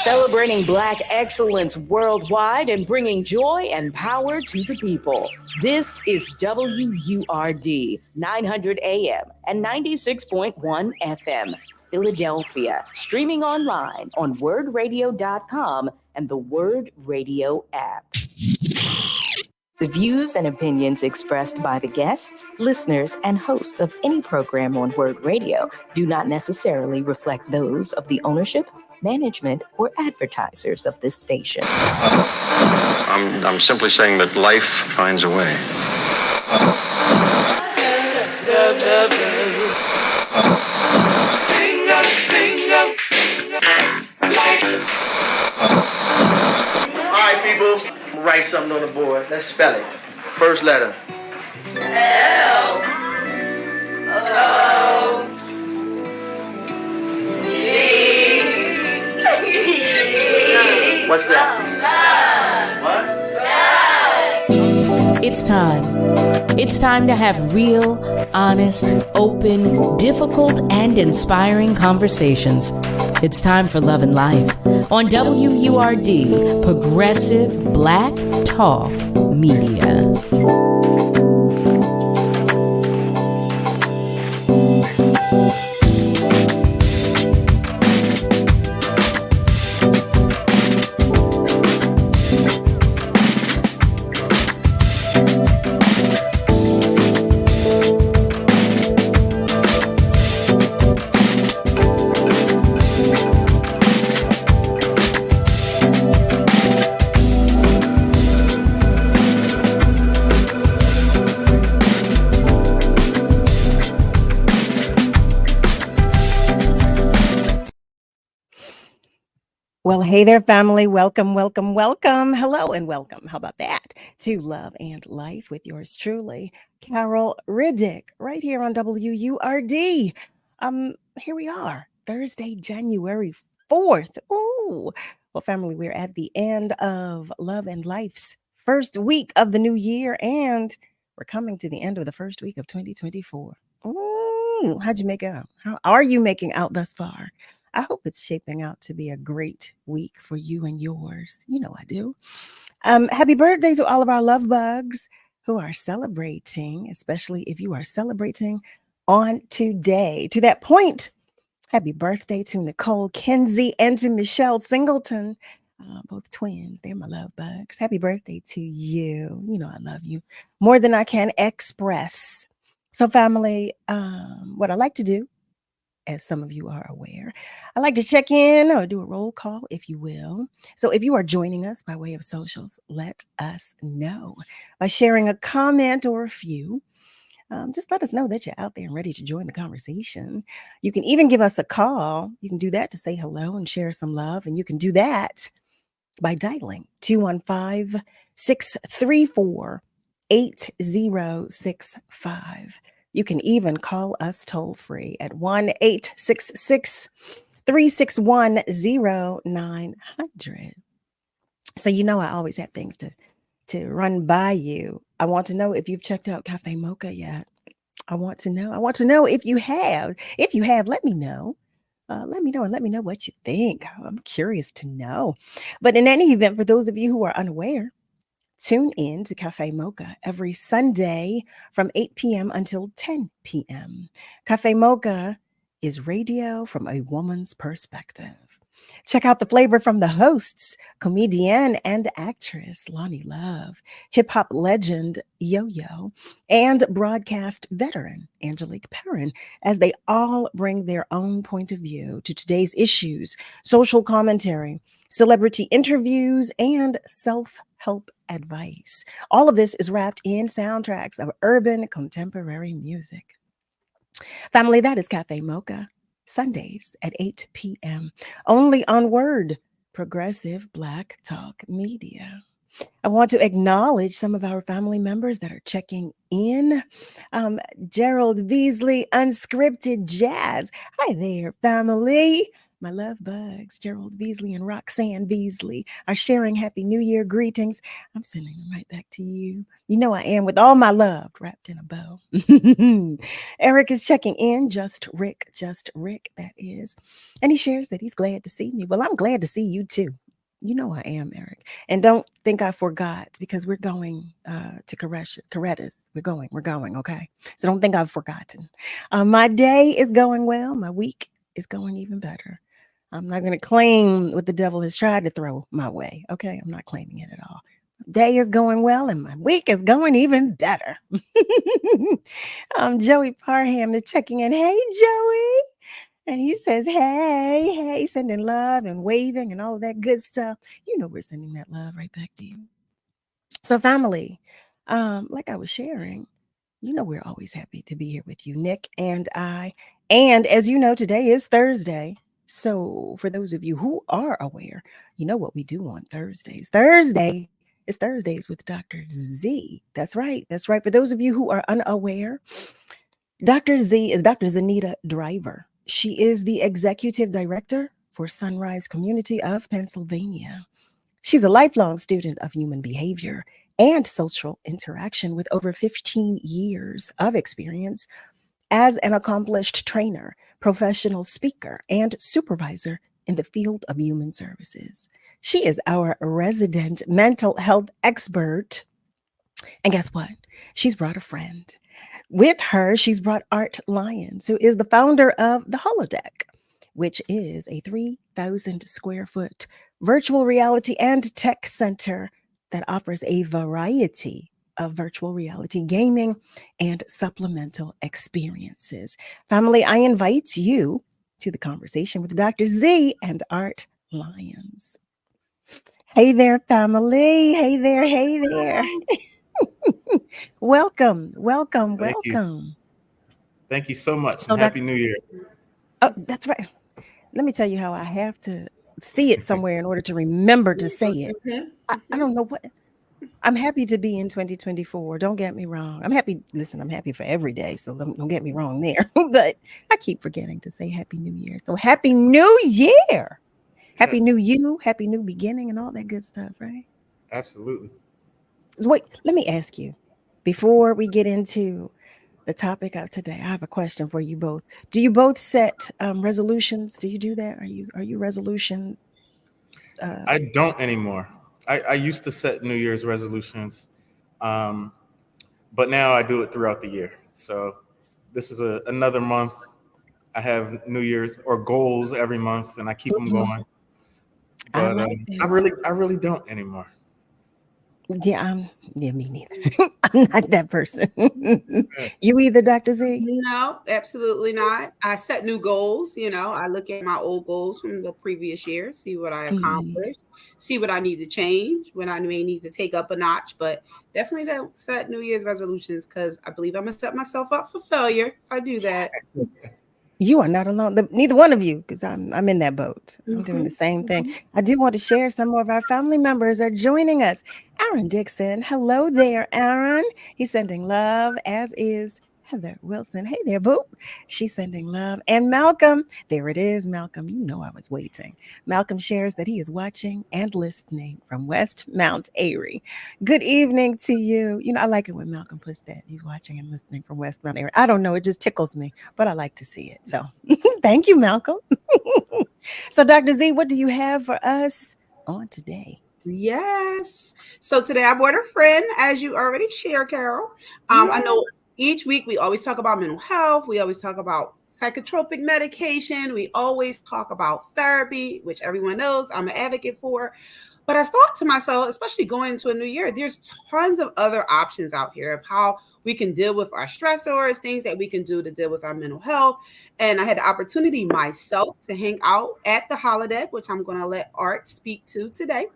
Celebrating Black excellence worldwide and bringing joy and power to the people. This is WURD 900 AM and 96.1 FM, Philadelphia. Streaming online on wordradio.com and the Word Radio app. The views and opinions expressed by the guests, listeners, and hosts of any program on Word Radio do not necessarily reflect those of the ownership, management, or advertisers of this station. I'm simply saying that life finds a way. All right, people, write something on the board. Let's spell it. First letter. L O G. What's that? What? It's time. It's time to have real, honest, open, difficult, and inspiring conversations. It's time for Love and Life on WURD, Progressive Black Talk Media. Well, hey there, family. Welcome, welcome, welcome. Hello and welcome. How about that? To Love and Life with yours truly, Carol Riddick, right here on WURD. Here we are, Thursday, January 4th. Ooh. Well, family, we're at the end of Love and Life's first week of the new year, and we're coming to the end of the first week of 2024. Ooh, how'd you make out? How are you making out thus far? I hope it's shaping out to be a great week for you and yours. You know I do. Happy birthday to all of our love bugs who are celebrating, especially if you are celebrating on today. To that point, happy birthday to Nicole Kinsey and to Michelle Singleton, both twins. They're my love bugs. Happy birthday to you. You know I love you more than I can express. So family, what I like to do, as some of you are aware, I like to check in or do a roll call, if you will. So if you are joining us by way of socials, let us know by sharing a comment or a few. Just let us know that you're out there and ready to join the conversation. You can even give us a call. You can do that to say hello and share some love. And you can do that by dialing 215-634-8065. You can even call us toll free at 1-866-361-0900. So you know I always have things to run by you. I want to know if you've checked out Cafe Mocha yet. I want to know if you have. If you have, let me know. Let me know and let me know what you think. I'm curious to know. But in any event, for those of you who are unaware, tune in to Cafe Mocha every Sunday from 8 p.m. until 10 p.m. Cafe Mocha is radio from a woman's perspective. Check out the flavor from the hosts, comedian and actress Lonnie Love, hip-hop legend Yo-Yo, and broadcast veteran Angelique Perrin, as they all bring their own point of view to today's issues, social commentary, celebrity interviews, and self-help advice. All of this is wrapped in soundtracks of urban contemporary music. Family, that is Cafe Mocha, Sundays at 8 p.m. only on Word, Progressive Black Talk Media. I want to acknowledge some of our family members that are checking in. Gerald Beasley, Unscripted Jazz. Hi there, family. My love bugs, Gerald Beasley and Roxanne Beasley, are sharing Happy New Year greetings. I'm sending them right back to you. You know I am, with all my love wrapped in a bow. Eric is checking in. Just Rick, that is. And he shares that he's glad to see me. Well, I'm glad to see you too. You know I am, Eric. And don't think I forgot, because we're going to Coretta's. We're going, okay? So don't think I've forgotten. My day is going well. My week is going even better. I'm not going to claim what the devil has tried to throw my way, okay? I'm not claiming it at all. Day is going well, and my week is going even better. Joey Parham is checking in. Hey, Joey. And he says, hey, sending love and waving and all of that good stuff. You know we're sending that love right back to you. So family, like I was sharing, you know we're always happy to be here with you, Nick and I. And as you know, today is Thursday. So for those of you who are aware, you know what we do on Thursdays. Thursday is Thursdays with Dr. Z. That's right. For those of you who are unaware, Dr. Z is Dr. Zenida Driver. She is the executive director for Sunrise Community of Pennsylvania. She's a lifelong student of human behavior and social interaction with over 15 years of experience as an accomplished trainer, professional speaker, and supervisor in the field of human services. She is our resident mental health expert. And guess what? She's brought a friend. With her, she's brought Art Lyons, who is the founder of the Holodeck, which is a 3,000 square foot virtual reality and tech center that offers a variety of virtual reality gaming and supplemental experiences. Family, I invite you to the conversation with Dr. Z and Art Lyons. Hey there, family. Hey there. Welcome. Thank you so much, So and Happy New Year. Oh, that's right. Let me tell you how I have to see it somewhere in order to remember to say it. I don't know what. I'm happy to be in 2024. Don't get me wrong. I'm happy. Listen, I'm happy for every day. So don't get me wrong there. But I keep forgetting to say Happy New Year. So Happy New Year. Happy Yes. New You. Happy New Beginning and all that good stuff, right? Absolutely. Wait, let me ask you, before we get into the topic of today, I have a question for you both. Do you both set resolutions? Do you do that? Are you resolution? I don't anymore. I used to set New Year's resolutions, but now I do it throughout the year. So this is another month. I have New Year's or goals every month, and I keep them going. I But like that. I really don't anymore. Yeah, me neither. I'm not that person. You either, Dr. Z? No, absolutely not. I set new goals. I look at my old goals from the previous year, see what I accomplished, see what I need to change, what I may need to take up a notch. But definitely don't set New Year's resolutions, because I believe I'm going to set myself up for failure if I do that. You are not alone. Neither one of you, because I'm in that boat. I'm doing the same thing. I do want to share some of our family members are joining us. Aaron Dixon. Hello there, Aaron. He's sending love, as is Heather Wilson. Hey there, Boop. She's sending love. And Malcolm, there it is, Malcolm. You know I was waiting. Malcolm shares that he is watching and listening from West Mount Airy. Good evening to you. You know, I like it when Malcolm puts that. He's watching and listening from West Mount Airy. I don't know. It just tickles me, but I like to see it. So thank you, Malcolm. So Dr. Z, what do you have for us on today? Yes. So today I brought a friend, as you already shared, Carol. I know each week we always talk about mental health. We always talk about psychotropic medication. We always talk about therapy, which everyone knows I'm an advocate for. But I thought to myself, especially going into a new year, there's tons of other options out here of how we can deal with our stressors, things that we can do to deal with our mental health. And I had the opportunity myself to hang out at the Holodeck, which I'm going to let Art speak to today.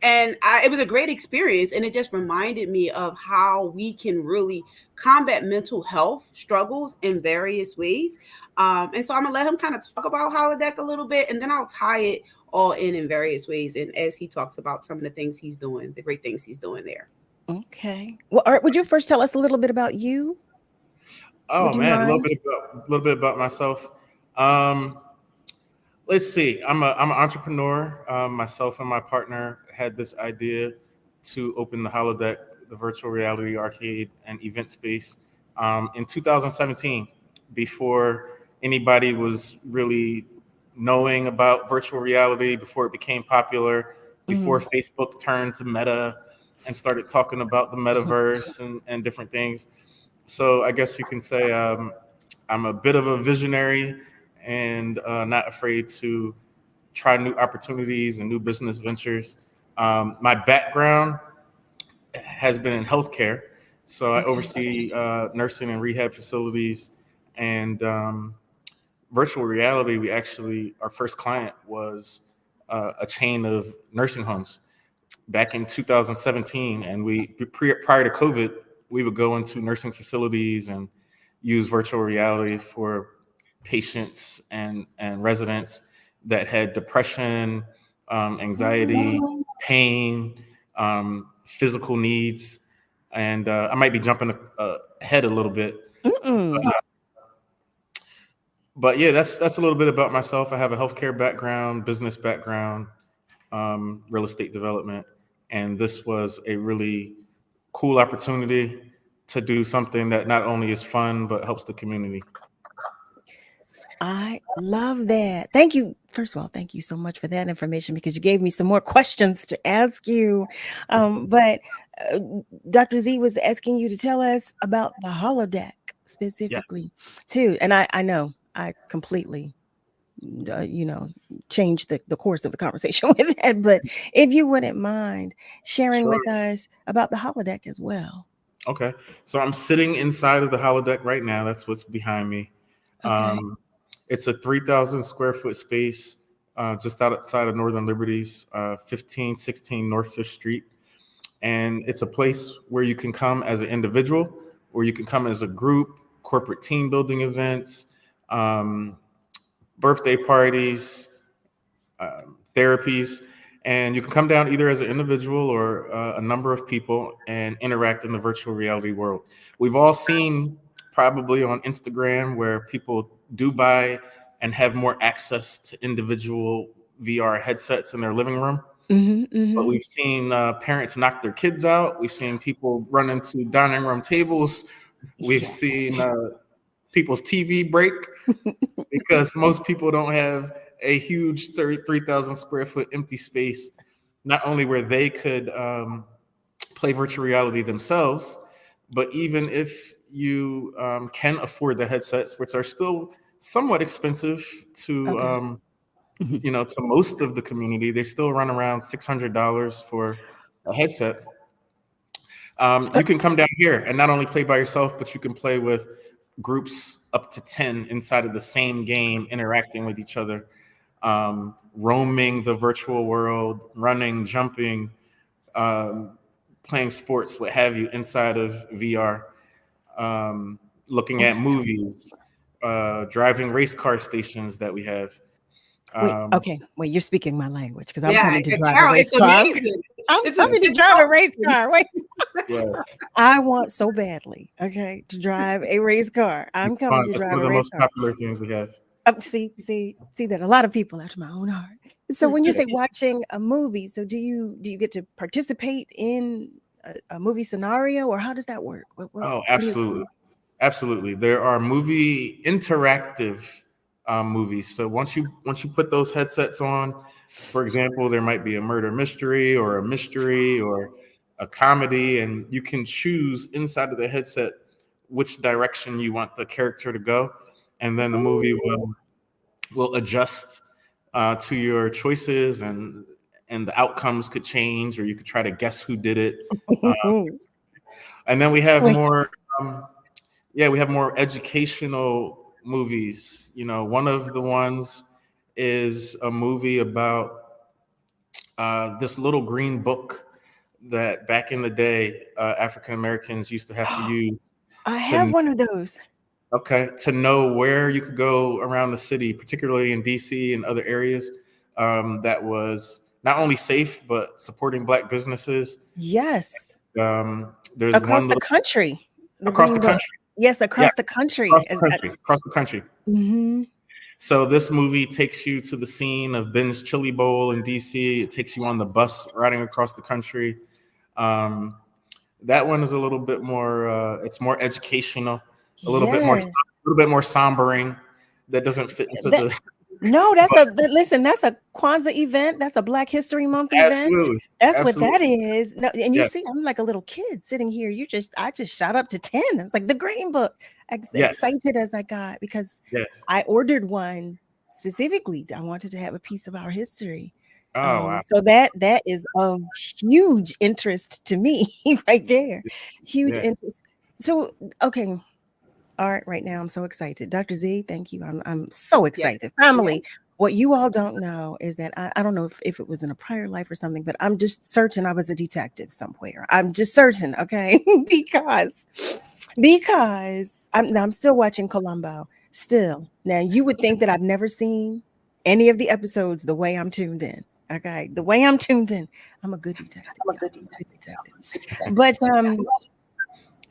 It was a great experience, and it just reminded me of how we can really combat mental health struggles in various ways. And so I'm gonna let him kind of talk about Holodeck a little bit, and then I'll tie it all in various ways. And as he talks about some of the things he's doing, the great things he's doing there. Okay. Well, Art, would you first tell us a little bit about you? Oh man, a little bit about myself. Let's see. I'm an entrepreneur. Myself and my partner had this idea to open the holodeck, the virtual reality arcade and event space, in 2017, before anybody was really knowing about virtual reality, before it became popular, before Facebook turned to Meta and started talking about the metaverse and different things. So I guess you can say I'm a bit of a visionary and not afraid to try new opportunities and new business ventures. My background has been in healthcare, so I oversee nursing and rehab facilities and virtual reality. Our first client was a chain of nursing homes back in 2017, and prior to COVID, we would go into nursing facilities and use virtual reality for patients and residents that had depression, anxiety, pain, physical needs. And I might be jumping ahead a little bit. But yeah, that's a little bit about myself. I have a healthcare background, business background, real estate development. And this was a really cool opportunity to do something that not only is fun, but helps the community. I love that. Thank you. First of all, thank you so much for that information, because you gave me some more questions to ask you. But Dr. Z was asking you to tell us about the holodeck specifically, too. And I know I completely, changed the course of the conversation with that. But if you wouldn't mind sharing with us about the holodeck as well. Okay. So I'm sitting inside of the holodeck right now. That's what's behind me. Okay. It's a 3,000 square foot space just outside of Northern Liberties, 1516 North 5th Street. And it's a place where you can come as an individual, or you can come as a group, corporate team building events, birthday parties, therapies. And you can come down either as an individual or a number of people and interact in the virtual reality world. We've all seen probably on Instagram where people do buy and have more access to individual VR headsets in their living room. But we've seen parents knock their kids out. We've seen people run into dining room tables. We've seen people's TV break because most people don't have a huge 3,000 square foot empty space, not only where they could play virtual reality themselves, but even if you can afford the headsets, which are still somewhat expensive to to most of the community, they still run around $600 for a headset. You can come down here and not only play by yourself, but you can play with groups up to 10 inside of the same game, interacting with each other, roaming the virtual world, running, jumping, playing sports, what have you, inside of VR, looking at movies, driving race car stations that we have. Wait, you're speaking my language, because I'm coming to drive a race it's car. amazing. I'm coming to drive a race car. Wait. Yeah. I want so badly, to drive a race car. I'm coming to That's drive one of a the race most car. popular things we have. See that a lot of people after my own heart. So when you say watching a movie, so do you get to participate in a movie scenario, or how does that work? Absolutely. There are interactive movies. So once you put those headsets on, for example, there might be a murder mystery or a mystery or a comedy, and you can choose inside of the headset which direction you want the character to go, and then the movie will adjust to your choices, and the outcomes could change, or you could try to guess who did it. And then we have more educational movies. One of the ones is a movie about this little green book that back in the day African Americans used to have to use. I have one of those. Okay, to know where you could go around the city, particularly in DC and other areas, that was not only safe but supporting Black businesses. Yes. There's across the country. Across the country. Yes, across the country. Across the country. Mm-hmm. So this movie takes you to the scene of Ben's Chili Bowl in DC. It takes you on the bus riding across the country. That one is a little bit more. It's more educational, a little bit more, Yes. sombering. That doesn't fit into That- the. No, listen, that's a Kwanzaa event. That's a Black History Month event. Absolutely. That's what that is. No, and you Yes. see, I'm like a little kid sitting here. I just shot up to 10. I was like the Green Book. Yes. Excited as I got because Yes. I ordered one specifically. I wanted to have a piece of our history. Oh, wow. So that is of huge interest to me right there. Huge Yeah. interest. So okay. All right now I'm so excited. Dr. Z, thank you. I'm so excited. Family, what you all don't know is that I don't know if it was in a prior life or something, but I'm just certain I was a detective somewhere. I'm just certain, okay? because I'm still watching Columbo. Still. Now you would think that I've never seen any of the episodes the way I'm tuned in. Okay. The way I'm tuned in. I'm a good detective. But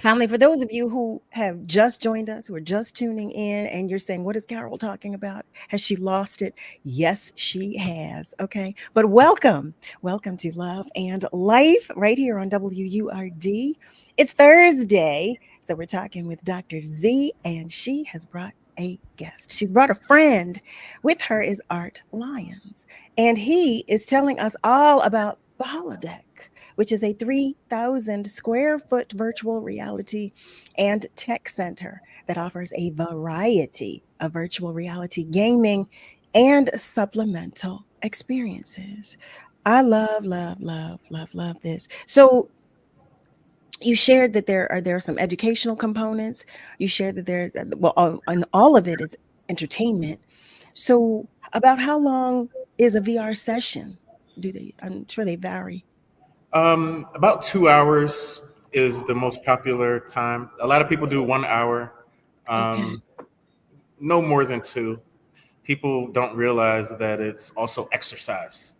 family, for those of you who have just joined us, who are just tuning in, and you're saying, what is Carol talking about? Has she lost it? Yes, she has. Okay. But welcome to Love and Life right here on WURD. It's Thursday. So we're talking with Dr. Z, and she has brought a guest. She's brought a friend. With her is Art Lyons, and he is telling us all about the holodeck, which is a 3,000 square foot virtual reality and tech center that offers a variety of virtual reality gaming and supplemental experiences. I love this. So you shared that there are some educational components. You shared that and all of it is entertainment. So about how long is a VR session? I'm sure they vary. About 2 hours is the most popular time. A lot of people do 1 hour. Okay. No more than 2. People don't realize that it's also exercise.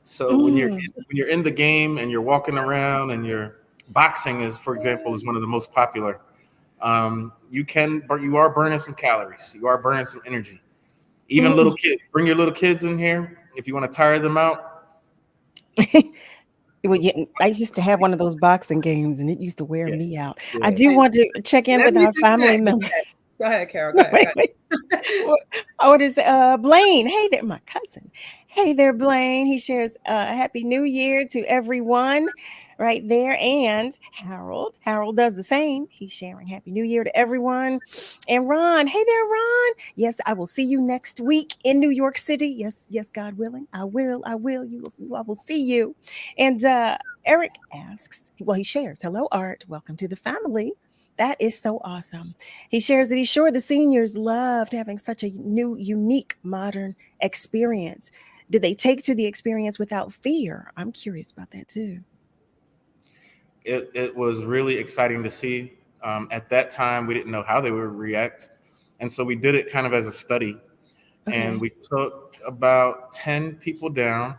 So when you're in the game and you're walking around and you're boxing for example, is one of the most popular. You are burning some calories. You are burning some energy. Even little kids, bring your little kids in here if you want to tire them out. Well, yeah, I used to have one of those boxing games, and it used to wear me out. Yeah. I do want to check in with our family members. Go ahead, Carol. Go ahead. Wait. Oh, it is Blaine. Hey there, my cousin. Hey there, Blaine. He shares Happy New Year to everyone right there. And Harold. Harold does the same. He's sharing Happy New Year to everyone. And Ron. Hey there, Ron. Yes, I will see you next week in New York City. Yes, God willing. I will. I will see you. And Eric asks, he shares, hello, Art. Welcome to the family. That is so awesome. He shares that he's sure the seniors loved having such a new, unique, modern experience. Did they take to the experience without fear? I'm curious about that too. It was really exciting to see. At that time, we didn't know how they would react. And so we did it kind of as a study. Okay. And we took about 10 people down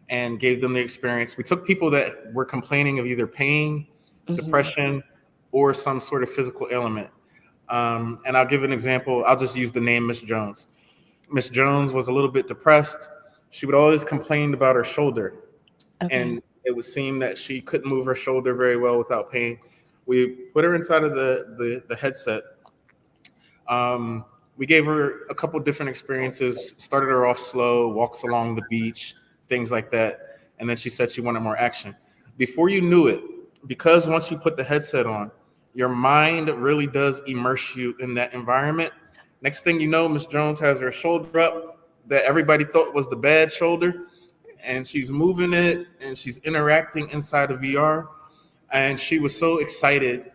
and gave them the experience. We took people that were complaining of either pain, depression, or some sort of physical ailment. And I'll give an example. I'll just use the name Miss Jones. Miss Jones was a little bit depressed. She would always complain about her shoulder. Okay. And it would seem that she couldn't move her shoulder very well without pain. We put her inside of the headset. We gave her a couple different experiences, started her off slow, walks along the beach, things like that. And then she said she wanted more action. Before you knew it, because once you put the headset on, your mind really does immerse you in that environment. Next thing you know, Miss Jones has her shoulder up that everybody thought was the bad shoulder, and she's moving it and she's interacting inside of VR. And she was so excited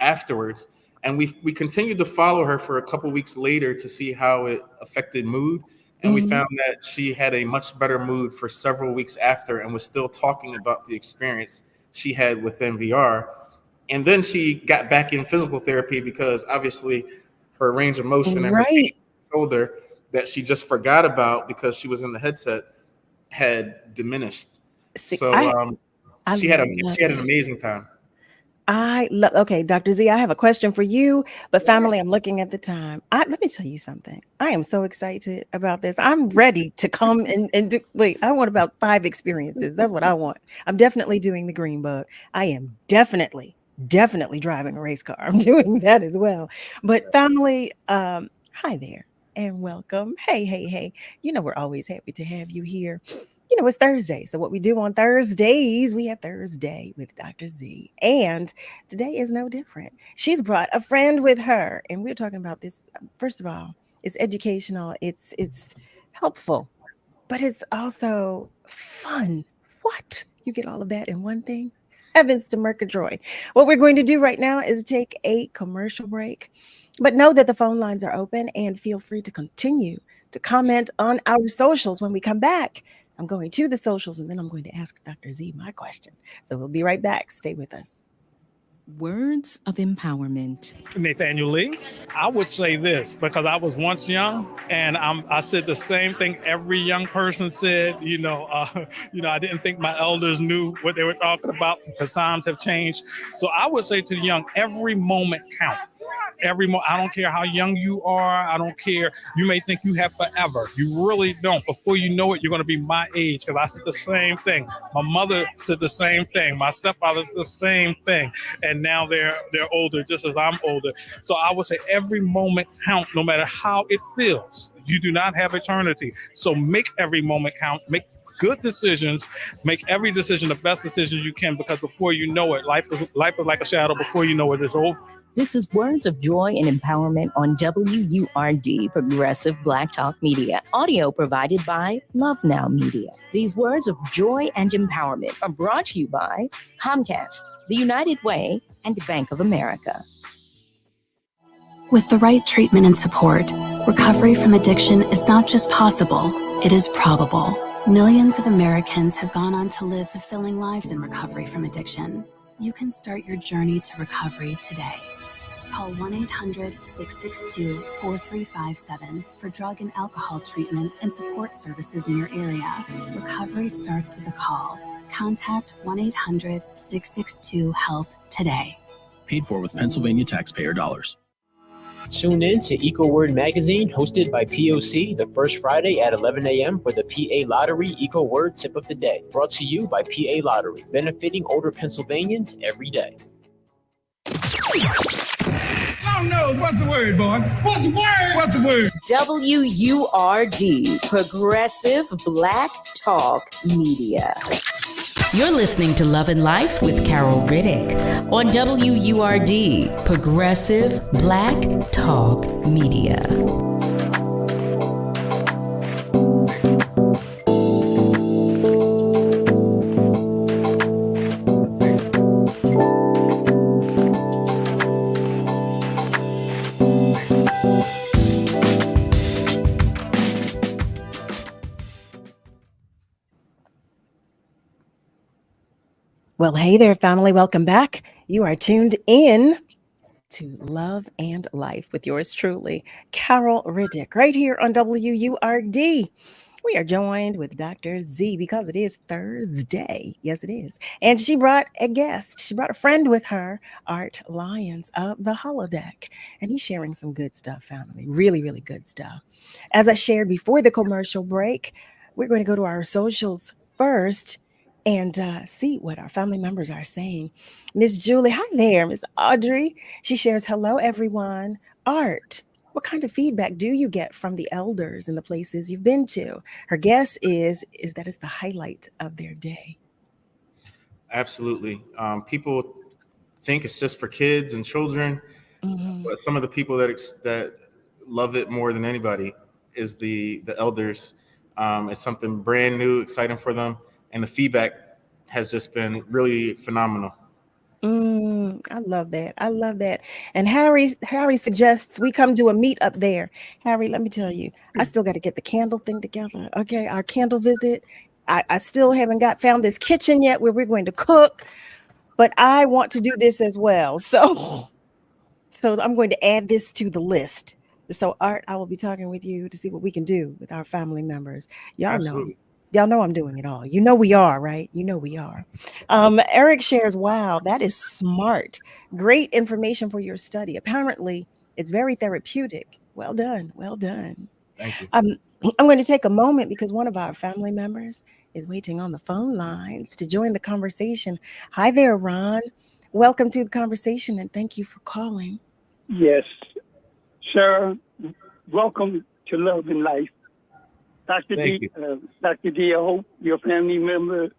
afterwards. And we continued to follow her for a couple weeks later to see how it affected mood. And we found that she had a much better mood for several weeks after and was still talking about the experience she had within VR. And then she got back in physical therapy because obviously her range of motion and her shoulder that she just forgot about because she was in the headset had diminished. So she had an amazing time. Okay, Dr. Z, I have a question for you, but family, I'm looking at the time. Let me tell you something. I am so excited about this. I'm ready to come and do, wait, I want about 5 experiences. That's what I want. I'm definitely doing the green bug. I am definitely driving a race car. I'm doing that as well. But family, hi there and welcome. Hey. We're always happy to have you here. It's Thursday. So what we do on Thursdays, we have Thursday with Dr. Z. And today is no different. She's brought a friend with her. And we're talking about this. First of all, it's educational, it's helpful, but it's also fun. What? You get all of that in one thing? Heavens to Murgatroyd. What we're going to do right now is take a commercial break. But know that the phone lines are open and feel free to continue to comment on our socials when we come back. I'm going to the socials and then I'm going to ask Dr. Z my question. So we'll be right back. Stay with us. Words of empowerment. Nathaniel Lee. I would say this because I was once young, and I said the same thing every young person said. I didn't think my elders knew what they were talking about because times have changed. So I would say to the young, every moment counts. I don't care how young you are. I don't care. You may think you have forever. You really don't. Before you know it, you're going to be my age. Because I said the same thing. My mother said the same thing. My stepfather said the same thing. And now they're older, just as I'm older. So I would say every moment count, no matter how it feels. You do not have eternity. So make every moment count. Make good decisions. Make every decision the best decision you can, because before you know it, life is like a shadow. Before you know it, it's over. This is Words of Joy and Empowerment on WURD, Progressive Black Talk Media. Audio provided by Love Now Media. These words of joy and empowerment are brought to you by Comcast, The United Way, and Bank of America. With the right treatment and support, recovery from addiction is not just possible, it is probable. Millions of Americans have gone on to live fulfilling lives in recovery from addiction. You can start your journey to recovery today. Call 1-800-662-4357 for drug and alcohol treatment and support services in your area. Recovery starts with a call. Contact 1-800-662-HELP today. Paid for with Pennsylvania taxpayer dollars. Tune in to EcoWord Magazine, hosted by POC, the first Friday at 11 a.m. for the PA Lottery EcoWord Tip of the Day. Brought to you by PA Lottery, benefiting older Pennsylvanians every day. Oh no, what's the word, boy? What's the word? What's the word? WURD, Progressive Black Talk Media. You're listening to Love and Life with Carol Riddick on WURD, Progressive Black Talk Media. Well, hey there, family. Welcome back. You are tuned in to Love and Life with yours truly, Carol Riddick, right here on WURD. We are joined with Dr. Z because it is Thursday. Yes, it is. And she brought a guest. She brought a friend with her, Art Lyons of the Holodeck. And he's sharing some good stuff, family. Really, really good stuff. As I shared before the commercial break, we're going to go to our socials first and see what our family members are saying. Miss Julie, hi there. Miss Audrey, she shares, hello, everyone. Art, what kind of feedback do you get from the elders in the places you've been to? Her guess is that it's the highlight of their day. Absolutely. People think it's just for kids and children, but some of the people that love it more than anybody is the elders. It's something brand new, exciting for them. And the feedback has just been really phenomenal. I love that. I love that. And Harry suggests we come to a meet up there. Harry, let me tell you, I still got to get the candle thing together. Okay, our candle visit. I still haven't found this kitchen yet where we're going to cook, but I want to do this as well. So I'm going to add this to the list. So Art, I will be talking with you to see what we can do with our family members. Y'all Absolutely. Y'all know I'm doing it all. You know we are, right? You know we are. Eric shares, wow, that is smart. Great information for your study. Apparently, it's very therapeutic. Well done. Well done. Thank you. I'm going to take a moment because one of our family members is waiting on the phone lines to join the conversation. Hi there, Ron. Welcome to the conversation and thank you for calling. Yes, sir. Welcome to Love and Life. Dr. D, Dr. D, I hope your family member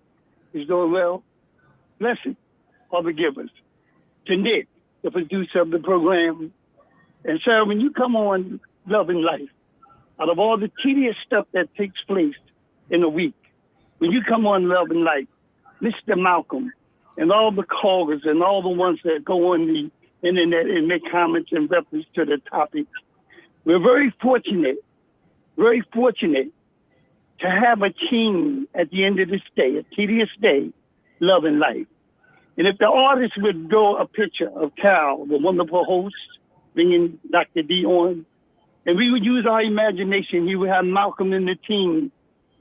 is doing well. Blessed are the givers. To Nick, the producer of the program. And sir, when you come on Love and Life, out of all the tedious stuff that takes place in a week, when you come on Love and Life, Mr. Malcolm, and all the callers and all the ones that go on the internet and make comments in reference to the topic, we're very fortunate to have a team at the end of this day, a tedious day, Love and Life. And if the artist would draw a picture of Cal, the wonderful host, bringing Dr. D on, and we would use our imagination, he would have Malcolm and the team,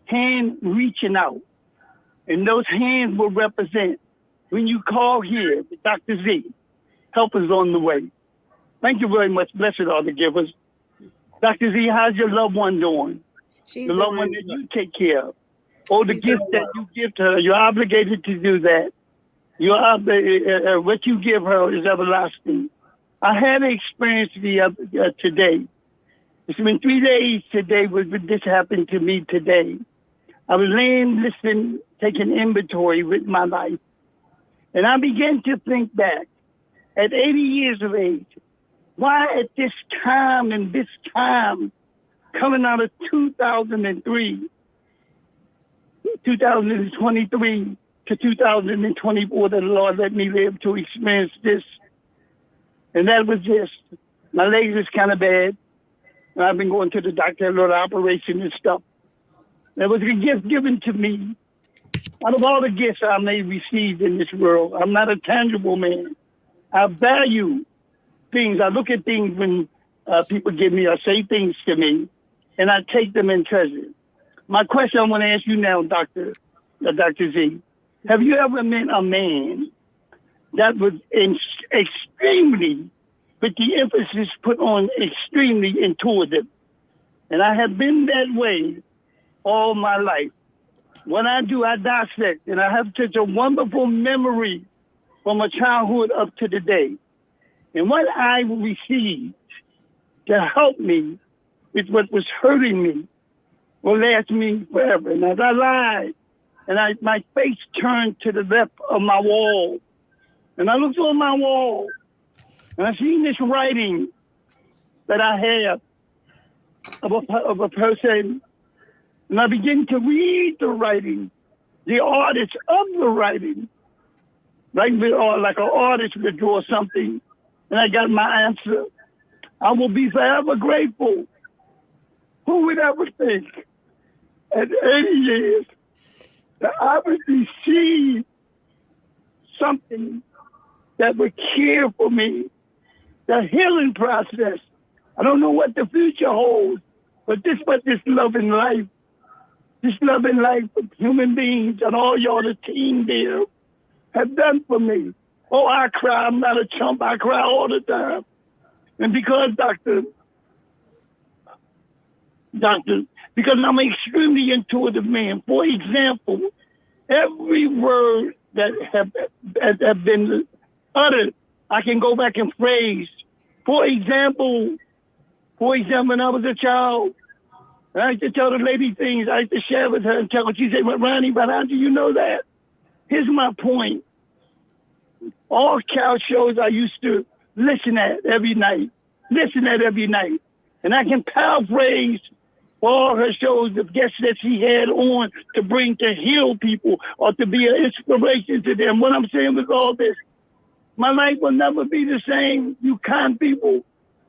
hand reaching out. And those hands will represent, when you call here, Dr. Z, help is on the way. Thank you very much. Blessed are the givers. Dr. Z, how's your loved one doing? She's the loved one that you take care of. Oh, the gift that you give to her, you're obligated to do that. What you give her is everlasting. I had an experience today. It's been 3 days today when this happened to me today. I was laying, listening, taking inventory with my life. And I began to think back at 80 years of age, why at this time and this time, coming out of 2023 to 2024, that the Lord let me live to experience this. And that was just, my legs is kind of bad. And I've been going to the doctor, a little operation and stuff. That was a gift given to me. Out of all the gifts I may receive in this world, I'm not a tangible man. I value things. I look at things when people give me or say things to me, and I take them and treasure. My question I want to ask you now, Dr. Z, have you ever met a man that was extremely, with the emphasis put on extremely intuitive? And I have been that way all my life. What I do, I dissect, and I have such a wonderful memory from my childhood up to today. And what I received to help me with what was hurting me will last me forever. And as I lied, and my face turned to the left of my wall, and I looked on my wall, and I seen this writing that I have of a person, and I began to read the writing, the artist of the writing, like an artist would draw something, and I got my answer. I will be forever grateful. Who would ever think at 80 years that I would receive something that would care for me, the healing process. I don't know what the future holds, but this is what this loving life of human beings and all y'all, the team there, have done for me. Oh, I cry. I'm not a chump. I cry all the time. And because, because I'm an extremely intuitive man. For example, every word that have been uttered, I can go back and phrase. For example, when I was a child, I used to tell the lady things. I used to share with her and tell her. She said, "Well, Ronnie, but how do you know that?" Here's my point. All cow shows I used to listen at every night. And I can paraphrase all her shows, the guests that she had on to bring to heal people or to be an inspiration to them. What I'm saying with all this, my life will never be the same, you kind people.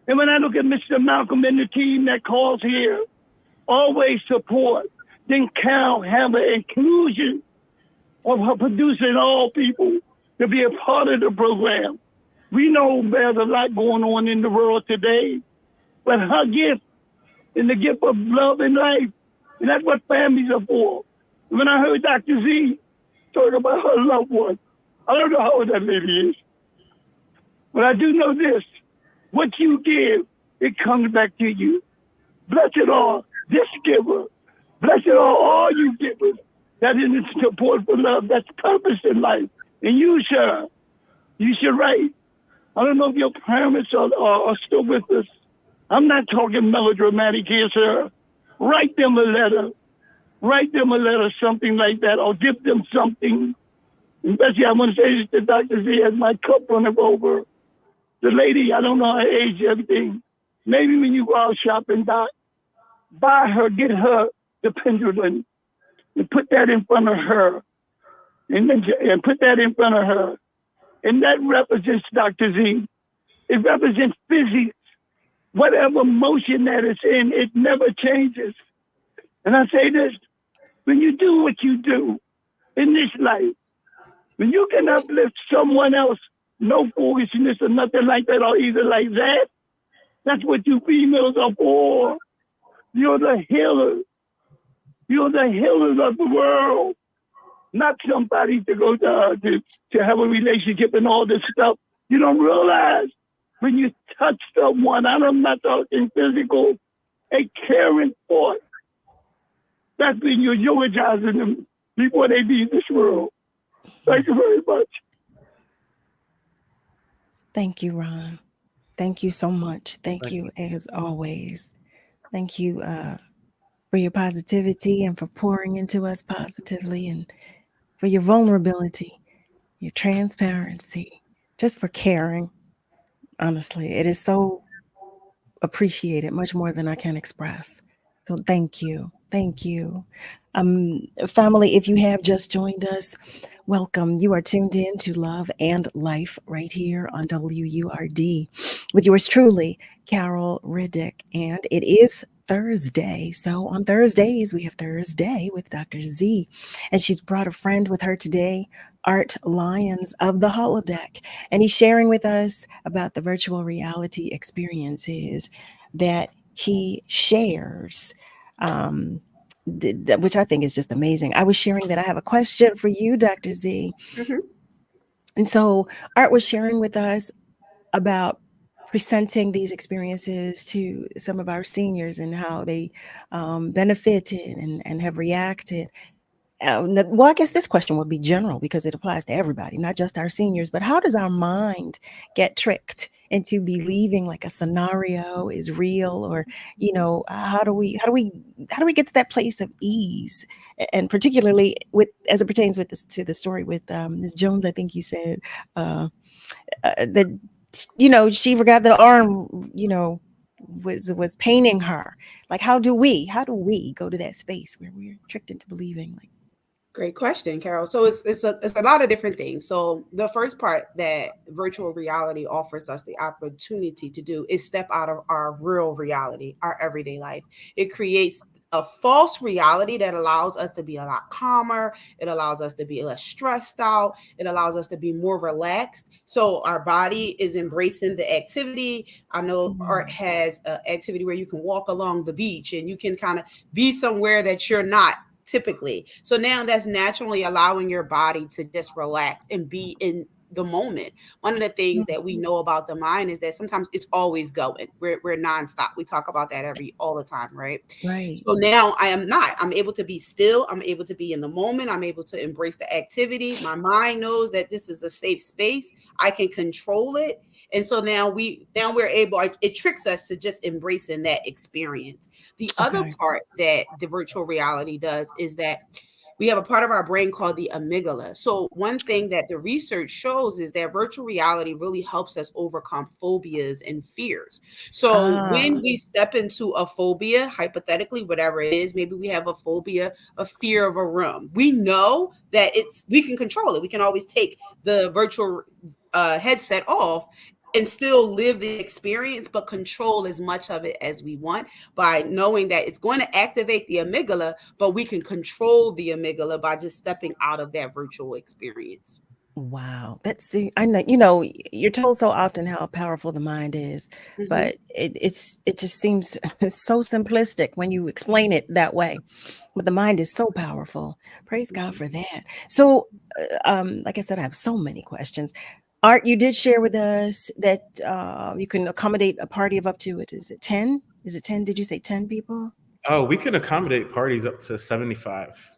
And when I look at Mr. Malcolm and the team that calls here, always support, then Cal have an inclusion of her producing all people to be a part of the program. We know there's a lot going on in the world today, but her gift and the gift of love and life, and that's what families are for. When I heard Dr. Z talk about her loved one, I don't know how old that lady is, but I do know this. What you give, it comes back to you. Blessed are this giver. Blessed are all you givers. That is the support for love. That's purpose in life. And you, sir, you should write. I don't know if your parents are still with us. I'm not talking melodramatic here, sir. Write them a letter. Write them a letter, something like that, or give them something. And Bessie, I want to say this to Dr. Z as my cup running over. The lady, I don't know her age, everything. Maybe when you go out shopping, Doc, buy her, get her the pendulum, and put that in front of her, and put that in front of her. And that represents Dr. Z. It represents physics. Whatever motion that it's in, it never changes. And I say this, when you do what you do in this life, when you can uplift someone else, no foolishness or nothing like that, or either like that, that's what you females are for. You're the healers. You're the healers of the world. Not somebody to go to have a relationship and all this stuff. You don't realize when you touch someone, I'm not talking physical, a caring thought. That's when you're eulogizing them before they leave this world. Thank you very much. Thank you, Ron. Thank you so much. Thank you as always. Thank you for your positivity and for pouring into us positively, and for your vulnerability, your transparency, just for caring. Honestly, it is so appreciated, much more than I can express. So thank you. Thank you. Family, if you have just joined us, welcome. You are tuned in to Love and Life right here on WURD with yours truly, Carol Riddick. And it is Thursday. So on Thursdays, we have Thursday with Dr. Z. And she's brought a friend with her today, Art Lyons of the Holodeck. And he's sharing with us about the virtual reality experiences that he shares, which I think is just amazing. I was sharing that I have a question for you, Dr. Z. Mm-hmm. And so Art was sharing with us about presenting these experiences to some of our seniors and how they benefited and have reacted. Well, I guess this question would be general because it applies to everybody, not just our seniors. But how does our mind get tricked into believing like a scenario is real, or how do we get to that place of ease? And particularly with as it pertains with this to the story with Ms. Jones, I think you said that she forgot the arm was paining her. Like how do we go to that space where we're tricked into believing like. Great question, Carol. So it's a lot of different things. So the first part that virtual reality offers us the opportunity to do is step out of our real reality, our everyday life. It creates a false reality that allows us to be a lot calmer. It allows us to be less stressed out. It allows us to be more relaxed. So our body is embracing the activity. I know Art has an activity where you can walk along the beach and you can kind of be somewhere that you're not typically. So now that's naturally allowing your body to just relax and be in the moment. One of the things that we know about the mind is that sometimes it's always going. We're nonstop. We talk about that all the time, right? Right. So now I'm able to be still. I'm able to be in the moment. I'm able to embrace the activity. My mind knows that this is a safe space. I can control it. And so now we're able, it tricks us to just embracing that experience. The other part that the virtual reality does is that we have a part of our brain called the amygdala. So one thing that the research shows is that virtual reality really helps us overcome phobias and fears. So when we step into a phobia, hypothetically, whatever it is, maybe we have a phobia, a fear of a room. We know that we can control it. We can always take the virtual headset off and still live the experience, but control as much of it as we want by knowing that it's going to activate the amygdala, but we can control the amygdala by just stepping out of that virtual experience. Wow. I know, you're told so often how powerful the mind is, but it just seems so simplistic when you explain it that way. But the mind is so powerful. Praise God for that. So, like I said, I have so many questions. Art, you did share with us that you can accommodate a party of up to, is it 10? Is it 10? Did you say 10 people? Oh, we can accommodate parties up to 75.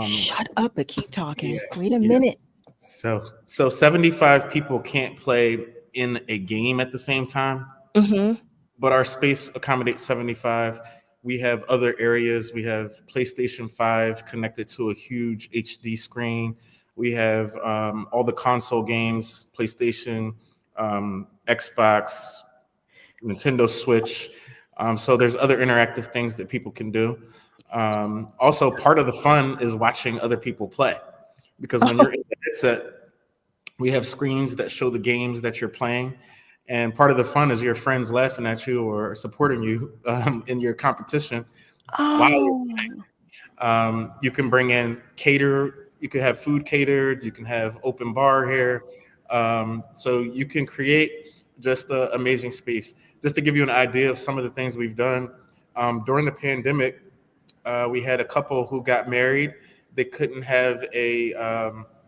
Shut up, but keep talking. Yeah, Wait a yeah. minute. So 75 people can't play in a game at the same time, Mm-hmm. but our space accommodates 75. We have other areas. We have PlayStation 5 connected to a huge HD screen. We have all the console games, PlayStation, Xbox, Nintendo Switch. So there's other interactive things that people can do. Also, part of the fun is watching other people play, because when you're in the headset, we have screens that show the games that you're playing, and part of the fun is your friends laughing at you or supporting you in your competition while you're Oh. you can bring in cater. You can have food catered. You can have open bar here. So you can create just an amazing space. Just to give you an idea of some of the things we've done during the pandemic, we had a couple who got married. They couldn't have they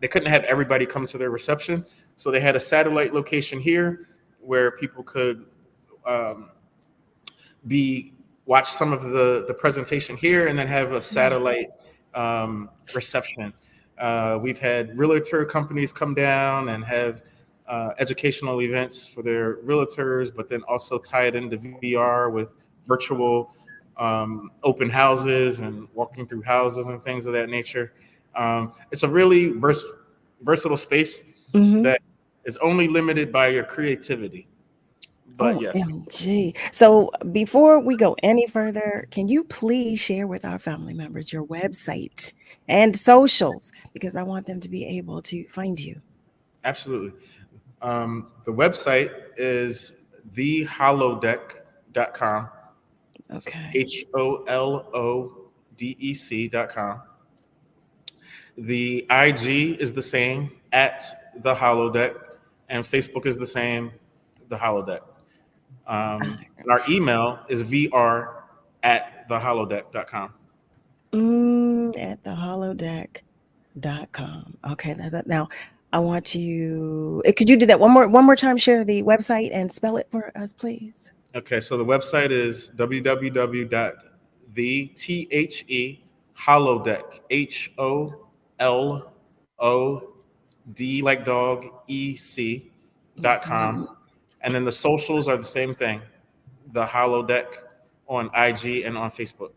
couldn't have everybody come to their reception, so they had a satellite location here where people could um, be watch some of the presentation here and then have a satellite reception. We've had realtor companies come down and have educational events for their realtors, but then also tie it into VR with virtual open houses and walking through houses and things of that nature. It's a really versatile space Mm-hmm. that is only limited by your creativity. But yes. OMG. So before we go any further, can you please share with our family members your website and socials? Because I want them to be able to find you. Absolutely. The website is theholodec.com. So Okay. HOLODEC.com. The IG is the same, at the holodeck, and Facebook is the same, the holodeck. And our email is vr@theholodeck.com. At theholodeck.com. Okay. Now I want to, could you do that one more time? Share the website and spell it for us, please. Okay, so the website is www.theholodeck, HOLOD like dog, EC.com. And then the socials are the same thing, the holodeck on IG and on Facebook.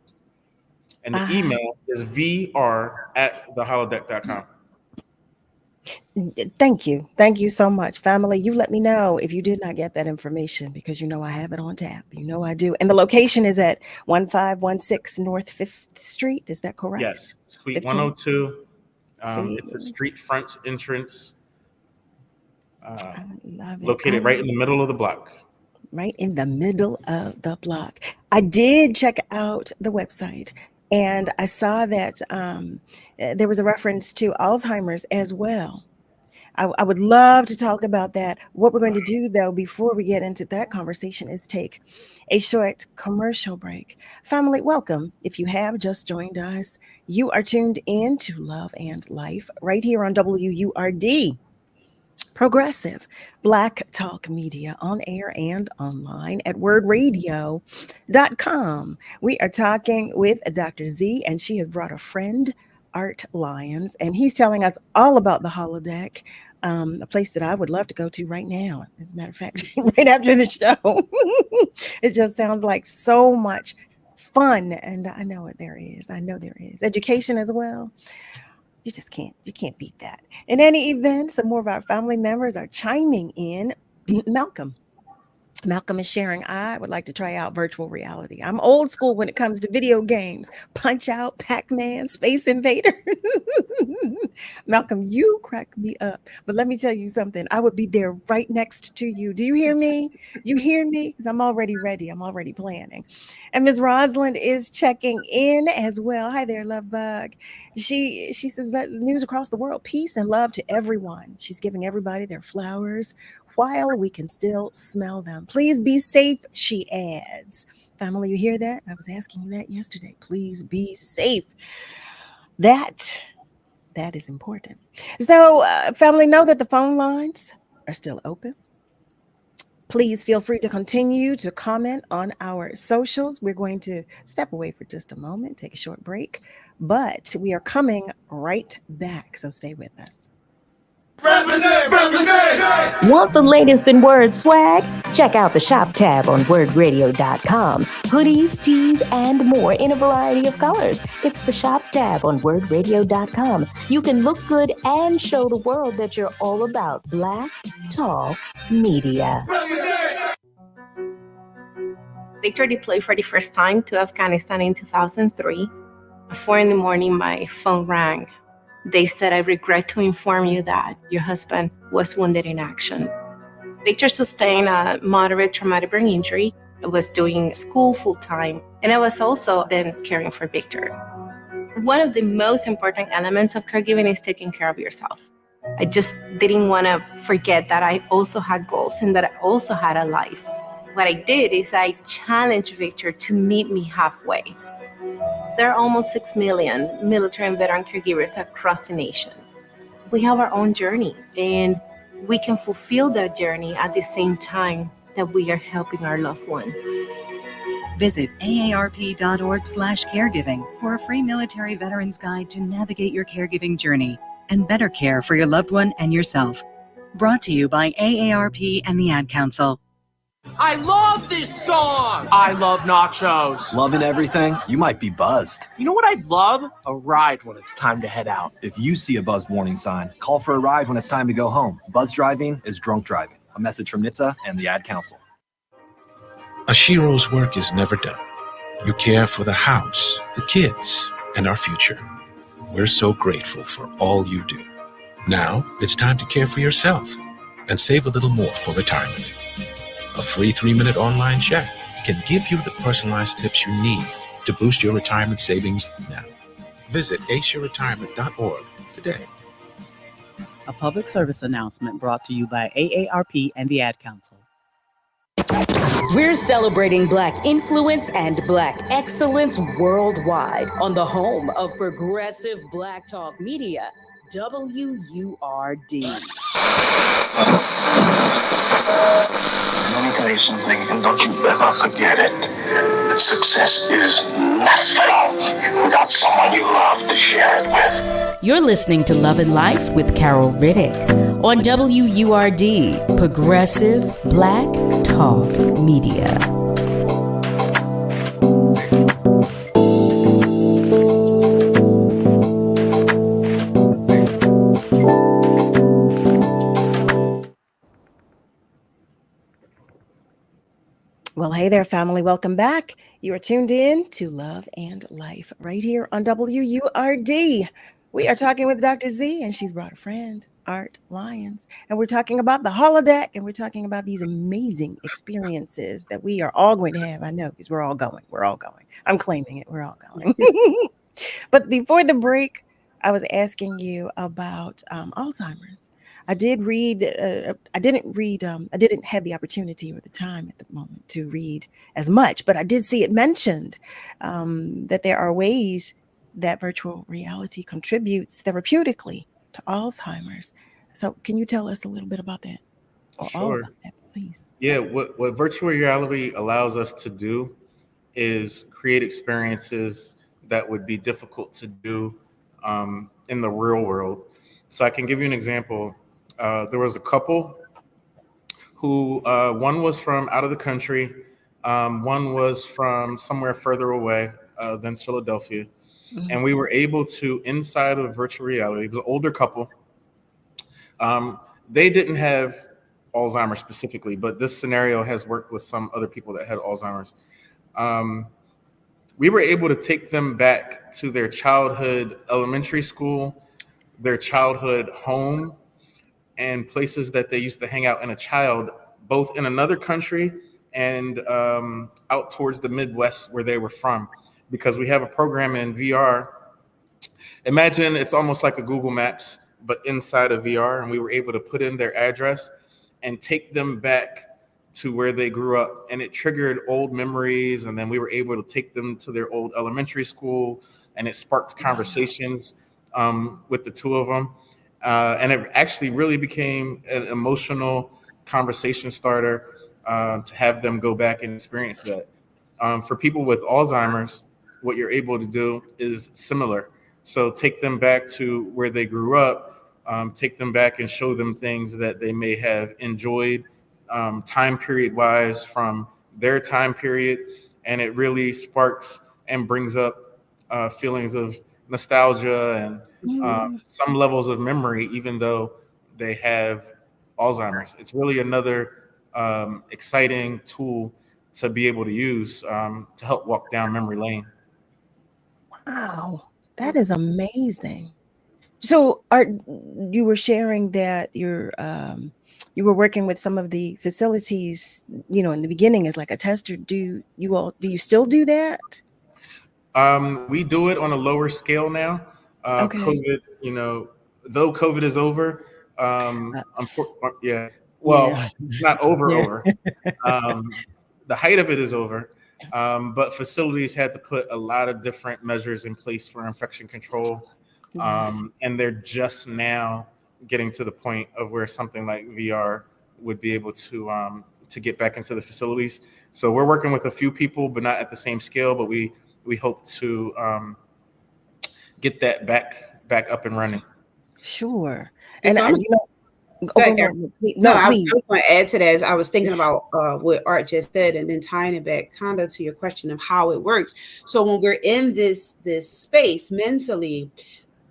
And the email is vr@theholodeck.com. Thank you. Thank you so much. Family, you let me know if you did not get that information, because I have it on tap. I do. And the location is at 1516 North 5th Street. Is that correct? Yes, Suite 15? 102. See? It's a street front entrance I love it. located right in the middle of the block. Right in the middle of the block. I did check out the website, and I saw that there was a reference to Alzheimer's as well. I would love to talk about that. What we're going to do, though, before we get into that conversation, is take a short commercial break. Family, welcome. If you have just joined us, you are tuned in to Love and Life right here on WURD. Progressive Black Talk Media, on air and online at wordradio.com. We are talking with Dr. Z, and she has brought a friend, Art Lyons, and he's telling us all about the holodeck, a place that I would love to go to right now. As a matter of fact, right after the show. It just sounds like so much fun, and I know it there is. I know there is. Education as well. You can't beat that. In any event, some more of our family members are chiming in. Malcolm, Malcolm is sharing, I would like to try out virtual reality. I'm old school when it comes to video games. Punch Out, Pac-Man, Space Invader. Malcolm, you crack me up. But let me tell you something. I would be there right next to you. Do you hear me? You hear me? Because I'm already ready. I'm already planning. And Ms. Rosalind is checking in as well. Hi there, love bug. She says that news across the world, peace and love to everyone. She's giving everybody their flowers while we can still smell them. Please be safe, she adds. Family, you hear that? I was asking you that yesterday. Please be safe. That is important. So, family, know that the phone lines are still open. Please feel free to continue to comment on our socials. We're going to step away for just a moment, take a short break, but we are coming right back. So stay with us. Want the latest in word swag? Check out the shop tab on wordradio.com. Hoodies, tees, and more in a variety of colors. It's the shop tab on wordradio.com. You can look good and show the world that you're all about Black Talk Media. Victor deployed for the first time to Afghanistan in 2003. At 4 a.m, my phone rang. They said, I regret to inform you that your husband was wounded in action. Victor sustained a moderate traumatic brain injury. I was doing school full-time, and I was also then caring for Victor. One of the most important elements of caregiving is taking care of yourself. I just didn't want to forget that I also had goals and that I also had a life. What I did is I challenged Victor to meet me halfway. There are almost 6 million military and veteran caregivers across the nation. We have our own journey, and we can fulfill that journey at the same time that we are helping our loved one. Visit aarp.org/caregiving for a free military veterans guide to navigate your caregiving journey and better care for your loved one and yourself. Brought to you by AARP and the Ad Council. I love this song! I love nachos. Loving everything? You might be buzzed. You know what I'd love? A ride when it's time to head out. If you see a buzzed warning sign, call for a ride when it's time to go home. Buzz driving is drunk driving. A message from NHTSA and the Ad Council. Ashiro's work is never done. You care for the house, the kids, and our future. We're so grateful for all you do. Now it's time to care for yourself and save a little more for retirement. A free 3-minute online chat can give you the personalized tips you need to boost your retirement savings now. Visit aceyourretirement.org today. A public service announcement brought to you by AARP and the Ad Council. We're celebrating Black influence and Black excellence worldwide on the home of progressive Black Talk Media, WURD. Let me tell you something, and don't you ever forget it. Success is nothing without someone you love to share it with. You're listening to Love and Life with Carol Riddick on WURD, Progressive Black Talk Media. Well, hey there, family. Welcome back. You are tuned in to Love and Life right here on WURD. We are talking with Dr. Z, and she's brought a friend, Art Lyons. And we're talking about the holodeck, and we're talking about these amazing experiences that we are all going to have. I know, because we're all going. We're all going. I'm claiming it. We're all going. But before the break, I was asking you about Alzheimer's. I did read, I didn't have the opportunity or the time at the moment to read as much, but I did see it mentioned that there are ways that virtual reality contributes therapeutically to Alzheimer's. So can you tell us a little bit about that? Or all Sure. about that, please? Yeah, what virtual reality allows us to do is create experiences that would be difficult to do in the real world. So I can give you an example. There was a couple who, one was from out of the country, one was from somewhere further away than Philadelphia. Mm-hmm. And we were able to, inside of virtual reality, it was an older couple. They didn't have Alzheimer's specifically, but this scenario has worked with some other people that had Alzheimer's. We were able to take them back to their childhood elementary school, their childhood home, and places that they used to hang out in a child, both in another country and out towards the Midwest where they were from, because we have a program in VR. Imagine it's almost like a Google Maps, but inside of VR, and we were able to put in their address and take them back to where they grew up, and it triggered old memories. And then we were able to take them to their old elementary school, and it sparked conversations with the two of them. And it actually really became an emotional conversation starter to have them go back and experience that. For people with Alzheimer's, what you're able to do is similar. So take them back to where they grew up, take them back and show them things that they may have enjoyed time period wise from their time period. And it really sparks and brings up feelings of nostalgia and some levels of memory, even though they have Alzheimer's. It's really another exciting tool to be able to use to help walk down memory lane. Wow, that is amazing. So, you were sharing that you were working with some of the facilities, in the beginning as like a tester. Do you still do that? We do it on a lower scale now. Okay. COVID, though COVID is over, yeah. Well, Yeah. it's not over. Yeah. The height of it is over, but facilities had to put a lot of different measures in place for infection control. Yes. And they're just now getting to the point of where something like VR would be able to get back into the facilities. So we're working with a few people, but not at the same scale. But we hope to get that back up and running. Sure. And And so please. I was going to add to that. As I was thinking about what Art just said, and then tying it back kind of to your question of how it works. So when we're in this space mentally,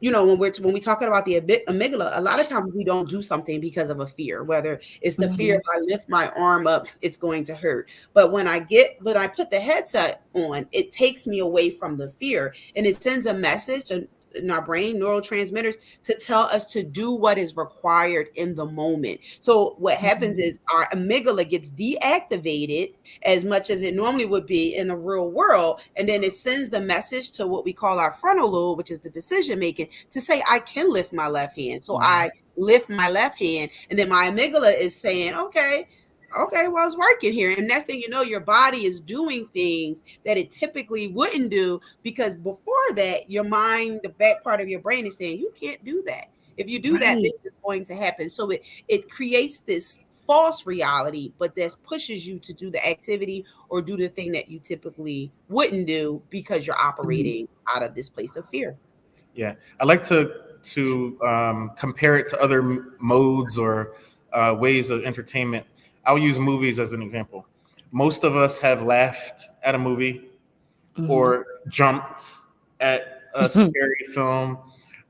when we talking about the amygdala, a lot of times we don't do something because of a fear, whether it's the fear if I lift my arm up, it's going to hurt. But when I put the headset on, it takes me away from the fear, and it sends a message in our brain, neurotransmitters, to tell us to do what is required in the moment. So what happens is our amygdala gets deactivated as much as it normally would be in the real world. And then it sends the message to what we call our frontal lobe, which is the decision making, to say, I can lift my left hand. So I lift my left hand, and then my amygdala is saying, okay, well, it's working here. And next thing you know, your body is doing things that it typically wouldn't do, because before that, your mind, the back part of your brain is saying, you can't do that. If you do that, this is going to happen. So it creates this false reality, but that pushes you to do the activity or do the thing that you typically wouldn't do because you're operating out of this place of fear. Yeah. I like to compare it to other modes or ways of entertainment. I'll use movies as an example. Most of us have laughed at a movie or jumped at a scary film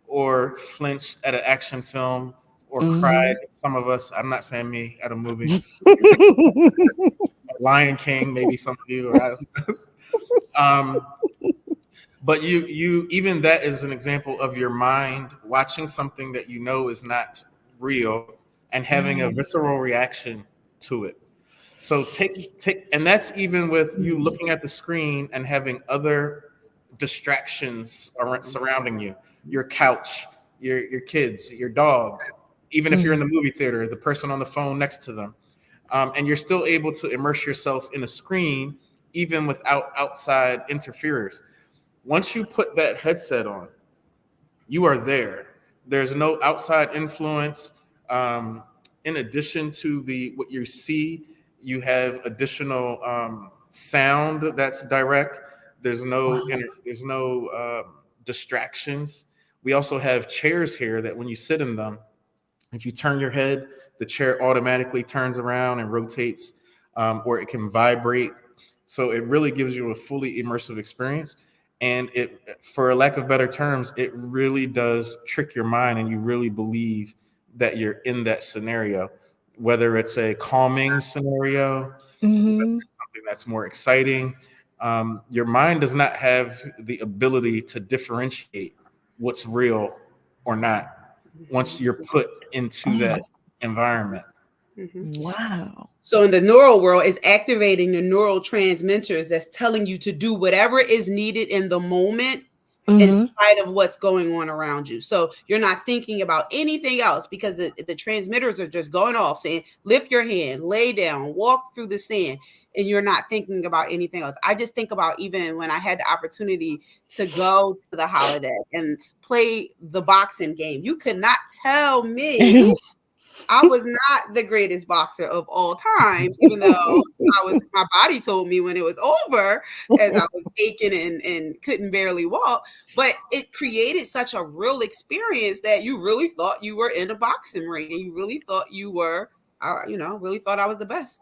or flinched at an action film or cried. Some of us, I'm not saying me, at a movie. Lion King, maybe some of you. But you even that is an example of your mind watching something that you know is not real and having a visceral reaction to it. So and that's even with you looking at the screen and having other distractions surrounding you, your couch, your kids, your dog, even if you're in the movie theater, the person on the phone next to them. And you're still able to immerse yourself in a screen, even without outside interferers. Once you put that headset on, you are there. There's no outside influence. In addition to what you see, you have additional sound that's direct. There's no distractions. We also have chairs here that when you sit in them, if you turn your head, the chair automatically turns around and rotates, or it can vibrate. So it really gives you a fully immersive experience. And it, for lack of better terms, it really does trick your mind, and you really believe that you're in that scenario, whether it's a calming scenario, Mm-hmm. something that's more exciting. Your mind does not have the ability to differentiate what's real or not once you're put into that environment. Wow. So in the neural world, it's activating the neural transmitters that's telling you to do whatever is needed in the moment in spite of what's going on around you. So you're not thinking about anything else because the transmitters are just going off saying, lift your hand, lay down, walk through the sand, and you're not thinking about anything else. I just think about even when I had the opportunity to go to the holiday and play the boxing game. You could not tell me I was not the greatest boxer of all time, even though my body told me when it was over, as I was aching and couldn't barely walk. But it created such a real experience that you really thought you were in a boxing ring, and you really thought you were, really thought I was the best.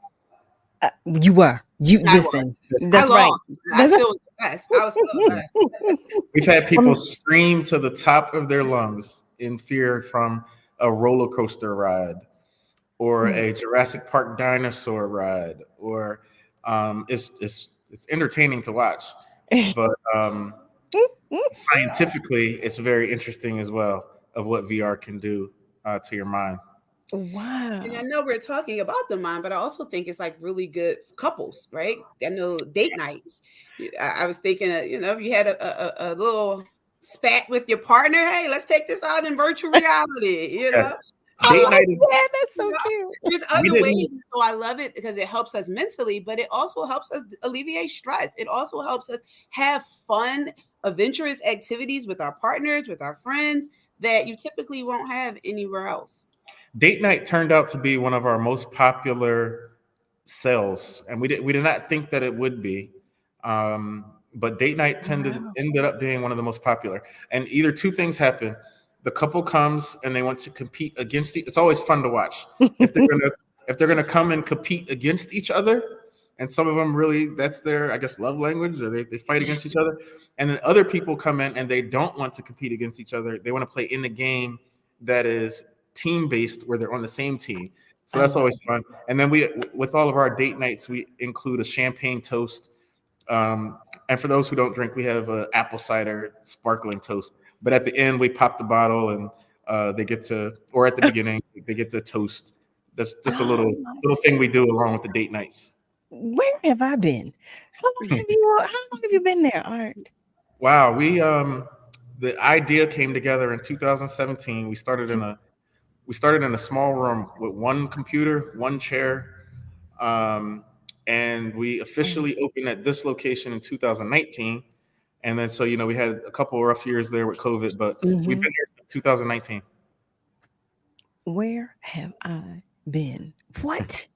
You were. Listen. That's right. I still was the best. I was still the best. We've had people scream to the top of their lungs in fear from a roller coaster ride or a Jurassic Park dinosaur ride, or it's entertaining to watch, but scientifically it's very interesting as well of what VR can do to your mind. Wow. And I know we're talking about the mind, but I also think it's like really good couples, right? I know date nights. I was thinking, if you had a little spat with your partner, hey, let's take this out in virtual reality, Yes. Date night is, yeah, that's so cute. There's other ways, so I love it because it helps us mentally, but it also helps us alleviate stress. It also helps us have fun, adventurous activities with our partners, with our friends that you typically won't have anywhere else. Date night turned out to be one of our most popular sales, and we did not think that it would be. But date night ended up being one of the most popular. And either two things happen. The couple comes and they want to compete against it's always fun to watch. If they're gonna come and compete against each other, and some of them really that's their, I guess, love language, or they fight against each other. And then other people come in and they don't want to compete against each other. They want to play in the game that is team-based where they're on the same team. So that's always fun. And then we, with all of our date nights, we include a champagne toast. And for those who don't drink, we have an apple cider sparkling toast. But at the end, we pop the bottle and they get to, or at the beginning, they get to toast. That's just a little thing we do along with the date nights. Where have I been? How long have you been there, Art? Wow, we the idea came together in 2017. We started in a small room with one computer, one chair, and we officially opened at this location in 2019. And then, so, we had a couple of rough years there with COVID, but we've been here since 2019. Where have I been? What?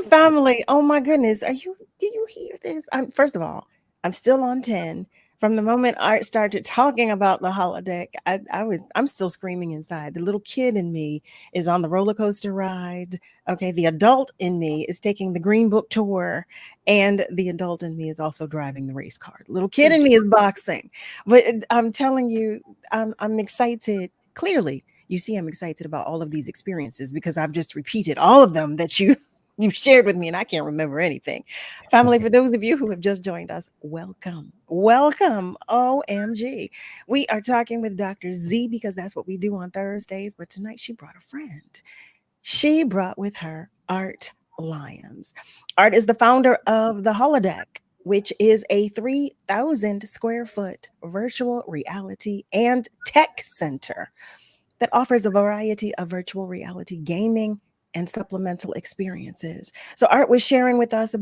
Family, oh my goodness. Do you hear this? First of all, I'm still on 10. From the moment Art started talking about the holodeck, I'm still screaming inside. The little kid in me is on the roller coaster ride. Okay, the adult in me is taking the Green Book tour, and the adult in me is also driving the race car. The little kid in me is boxing. But I'm telling you, I'm excited. Clearly, you see, I'm excited about all of these experiences because I've just repeated all of them that you've shared with me, and I can't remember anything. Family, for those of you who have just joined us, welcome. OMG. We are talking with Dr. Z because that's what we do on Thursdays. But tonight she brought a friend. She brought with her Art Lyons. Art is the founder of the Holodeck, which is a 3,000 square foot virtual reality and tech center that offers a variety of virtual reality gaming and supplemental experiences. So Art was sharing with us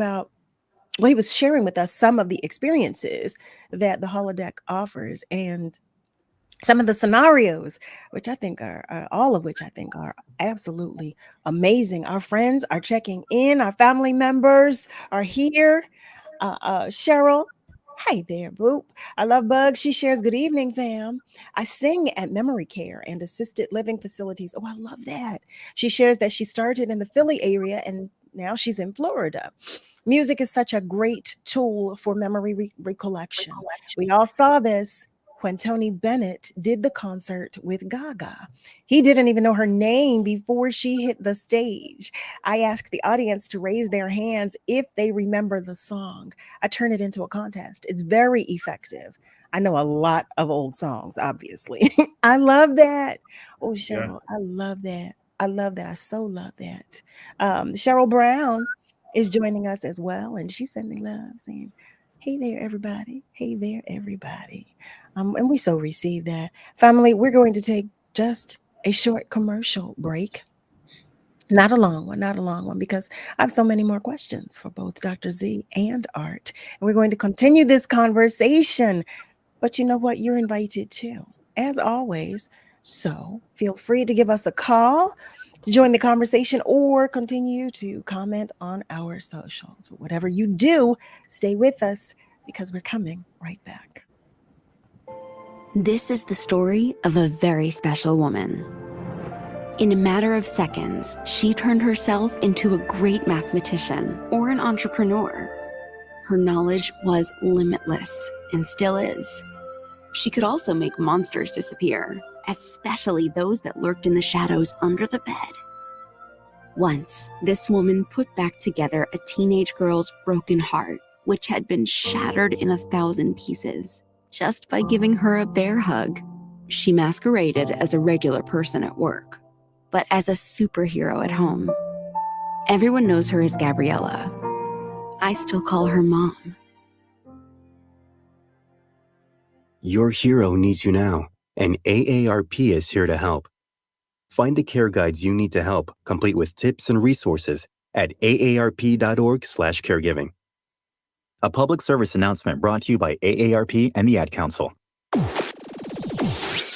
he was sharing with us some of the experiences that the holodeck offers and some of the scenarios, which I think are all of which I think are absolutely amazing. Our friends are checking in. Our family members are here. Cheryl, hi there, Boop. I love Bugs. She shares, good evening, fam. I sing at memory care and assisted living facilities. Oh, I love that. She shares that she started in the Philly area and now she's in Florida. Music is such a great tool for memory recollection. We all saw this when Tony Bennett did the concert with Gaga. He didn't even know her name before she hit the stage. I asked the audience to raise their hands if they remember the song. I turn it into a contest. It's very effective. I know a lot of old songs, obviously. I love that. Oh, Cheryl, I love that. I love that. I so love that. Cheryl Brown is joining us as well, and she's sending love, saying, hey there, everybody. Hey there, everybody. And we so receive that. Family, we're going to take just a short commercial break. Not a long one, because I have so many more questions for both Dr. Z and Art. And we're going to continue this conversation. But you know what? You're invited too, as always. So feel free to give us a call to join the conversation or continue to comment on our socials. But whatever you do, stay with us because we're coming right back. This is the story of a very special woman. In a matter of seconds, she turned herself into a great mathematician or an entrepreneur. Her knowledge was limitless and still is. She could also make monsters disappear, especially those that lurked in the shadows under the bed. Once, this woman put back together a teenage girl's broken heart, which had been shattered in 1,000 pieces, just by giving her a bear hug. She masqueraded as a regular person at work, but as a superhero at home. Everyone knows her as Gabriella. I still call her Mom. Your hero needs you now, and AARP is here to help. Find the care guides you need to help, complete with tips and resources at aarp.org/caregiving. A public service announcement brought to you by AARP and the Ad Council.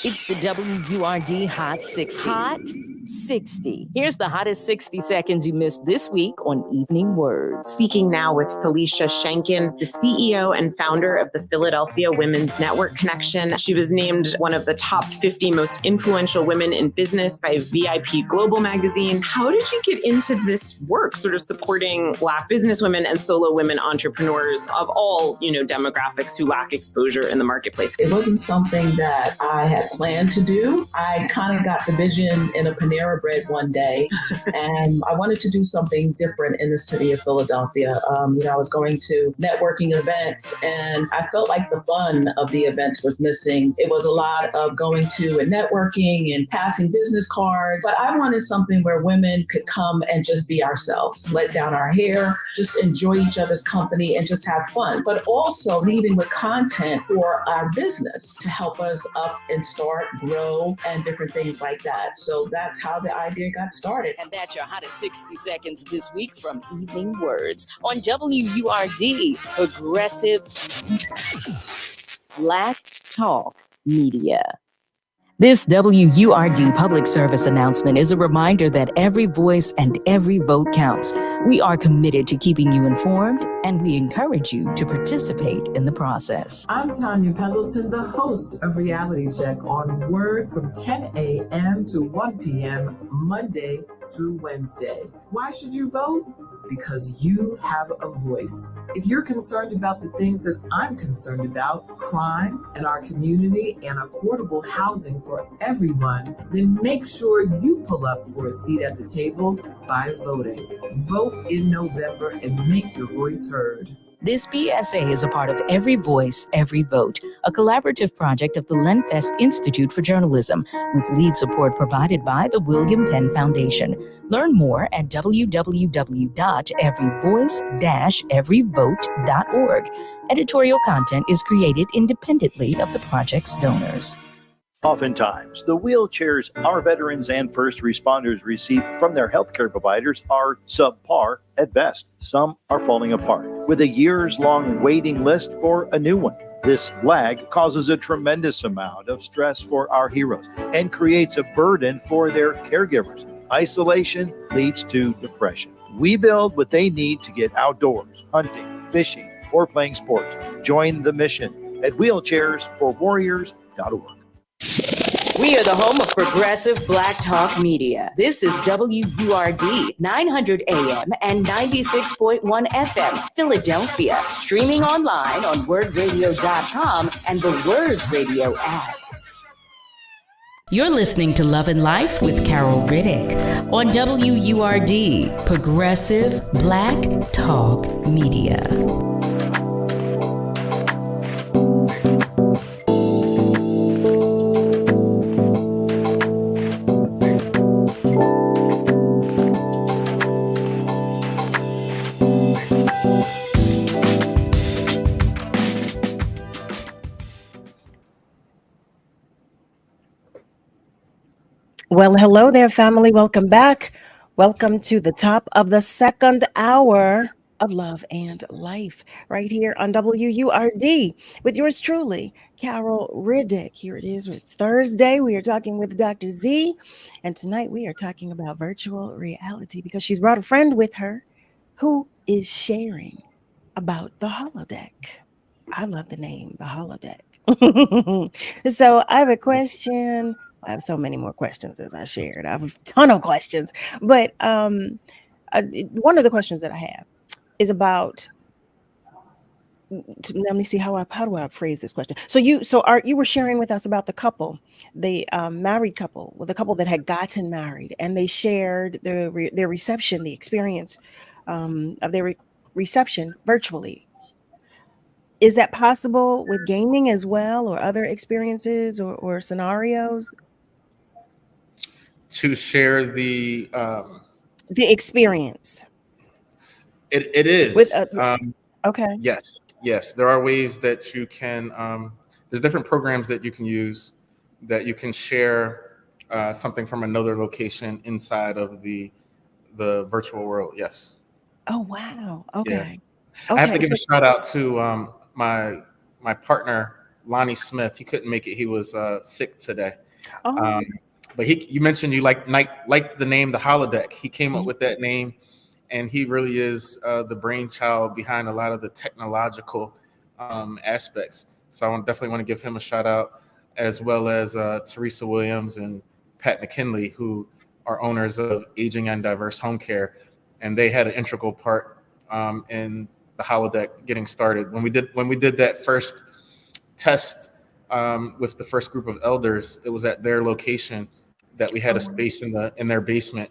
It's the WURD Hot 60. Hot 60. Here's the hottest 60 seconds you missed this week on Evening Words. Speaking now with Felicia Shankin, the CEO and founder of the Philadelphia Women's Network Connection. She was named one of the top 50 most influential women in business by VIP Global magazine. How did you get into this work, sort of supporting Black businesswomen and solo women entrepreneurs of all, demographics who lack exposure in the marketplace? It wasn't something that I had planned to do. I kind of got the vision in a Panera Bread one day, and I wanted to do something different in the city of Philadelphia. I was going to networking events, and I felt like the fun of the events was missing. It was a lot of going to and networking and passing business cards, but I wanted something where women could come and just be ourselves, let down our hair, just enjoy each other's company and just have fun, but also leading with content for our business to help us up and start, grow, and different things like that. So that's how the idea got started. And that's your hottest 60 seconds this week from Evening Words on WURD, Progressive Black Talk Media. This WURD public service announcement is a reminder that every voice and every vote counts. We are committed to keeping you informed, and we encourage you to participate in the process. I'm Tanya Pendleton, the host of Reality Check on Word from 10 a.m. to 1 p.m. Monday through Wednesday. Why should you vote? Because you have a voice. If you're concerned about the things that I'm concerned about, crime in our community and affordable housing for everyone, then make sure you pull up for a seat at the table by voting. Vote in November and make your voice heard. This BSA is a part of Every Voice, Every Vote, a collaborative project of the Lenfest Institute for Journalism, with lead support provided by the William Penn Foundation. Learn more at www.everyvoice-everyvote.org. Editorial content is created independently of the project's donors. Oftentimes, the wheelchairs our veterans and first responders receive from their healthcare providers are subpar at best. Some are falling apart, with a years-long waiting list for a new one. This lag causes a tremendous amount of stress for our heroes and creates a burden for their caregivers. Isolation leads to depression. We build what they need to get outdoors, hunting, fishing, or playing sports. Join the mission at wheelchairsforwarriors.org. We are the home of progressive Black Talk Media. This is WURD 900 AM and 96.1 FM, Philadelphia. Streaming online on wordradio.com and the Word Radio app. You're listening to Love and Life with Carol Riddick on WURD, Progressive Black Talk Media. Well, hello there, family. Welcome back. Welcome to the top of the second hour of Love and Life, right here on WURD with yours truly, Carol Riddick. Here it is. It's Thursday. We are talking with Dr. Z, and tonight we are talking about virtual reality because she's brought a friend with her who is sharing about the holodeck. I love the name, the holodeck. So I have a question. I have so many more questions as I shared. I have a ton of questions, but one of the questions that I have is about. Let me see how do I phrase this question. So you were sharing with us about the couple, the married couple, the couple that had gotten married, and they shared their reception, the experience of their reception virtually. Is that possible with gaming as well, or other experiences or scenarios? To share the experience. It is. With okay. Yes. There are ways that you can. There's different programs that you can use that you can share something from another location inside of the virtual world. Yes. Oh wow. Okay. I have to give a shout out to my partner Lonnie Smith. He couldn't make it. He was sick today. Oh. But you mentioned you like the name the holodeck. He came up with that name, and he really is the brainchild behind a lot of the technological aspects. So I definitely want to give him a shout out, as well as Teresa Williams and Pat McKinley, who are owners of Aging and Diverse Home Care, and they had an integral part in the holodeck getting started. When we did that first test with the first group of elders, it was at their location that we had a space in their basement,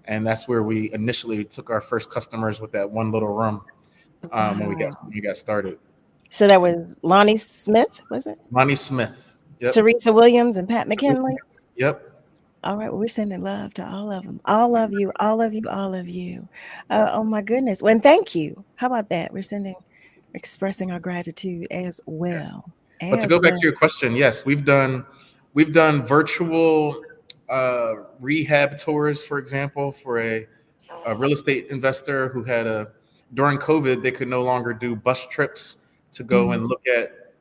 and that's where we initially took our first customers with that one little room when we got started. So that was Lonnie Smith, was it? Lonnie Smith. Yep. Teresa Williams and Pat McKinley. Yep. All right, well, we're sending love to all of them, all of you, all of you, all of you. Oh my goodness! Well, and thank you. How about that? We're expressing our gratitude as well. Yes. But to go back to your question, yes, we've done virtual rehab tours, for example, for a real estate investor who had during COVID, they could no longer do bus trips to go and look at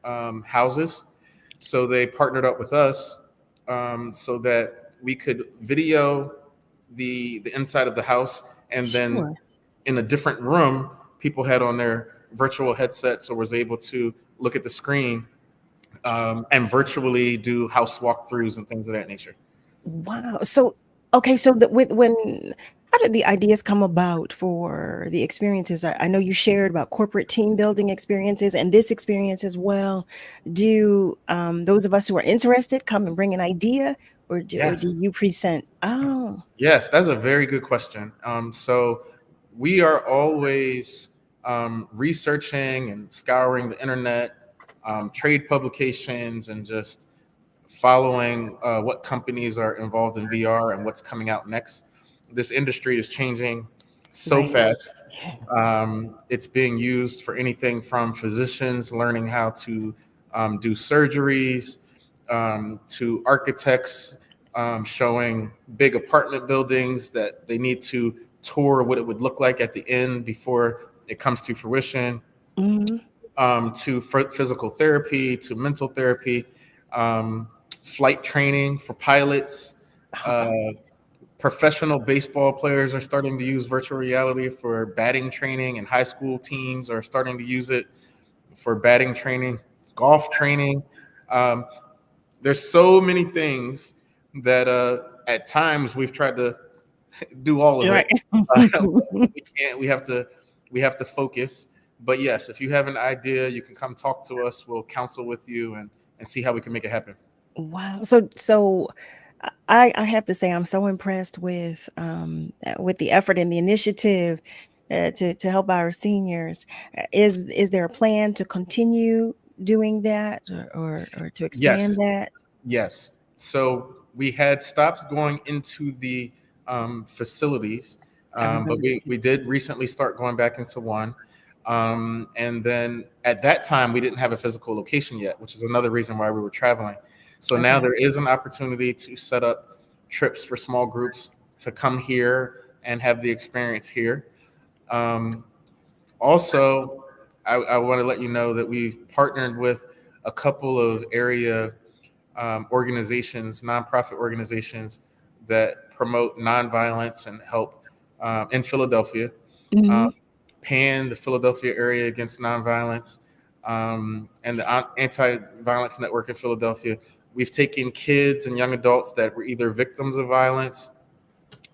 houses. So they partnered up with us so that we could video the inside of the house, and then in a different room, people had on their virtual headsets or was able to look at the screen and virtually do house walkthroughs and things of that nature. Wow. So, okay. So how did the ideas come about for the experiences? I know you shared about corporate team building experiences and this experience as well. Do those of us who are interested come and bring an idea, or do you present? Oh. Yes, that's a very good question. So we are always researching and scouring the internet, trade publications, and just following what companies are involved in VR and what's coming out next. This industry is changing so fast. It's being used for anything from physicians learning how to do surgeries to architects showing big apartment buildings that they need to tour what it would look like at the end before it comes to fruition, to physical therapy, to mental therapy, flight training for pilots. Professional baseball players are starting to use virtual reality for batting training, and high school teams are starting to use it for batting training, golf training. there's so many things that at times we've tried to do all of it. We can't. We have to focus. But yes, if you have an idea, you can come talk to us. We'll counsel with you and see how we can make it happen. Wow. So I have to say I'm so impressed with the effort and the initiative to help our seniors. Is there a plan to continue doing that or to Yes. expand that? Yes. So we had stopped going into the facilities, but we did recently start going back into one. And then at that time, we didn't have a physical location yet, which is another reason why we were traveling. So now there is an opportunity to set up trips for small groups to come here and have the experience here. Also, I want to let you know that we've partnered with a couple of area organizations, nonprofit organizations that promote nonviolence and help in Philadelphia. PAN, the Philadelphia Area Against Nonviolence, and the Anti-Violence Network in Philadelphia. We've taken kids and young adults that were either victims of violence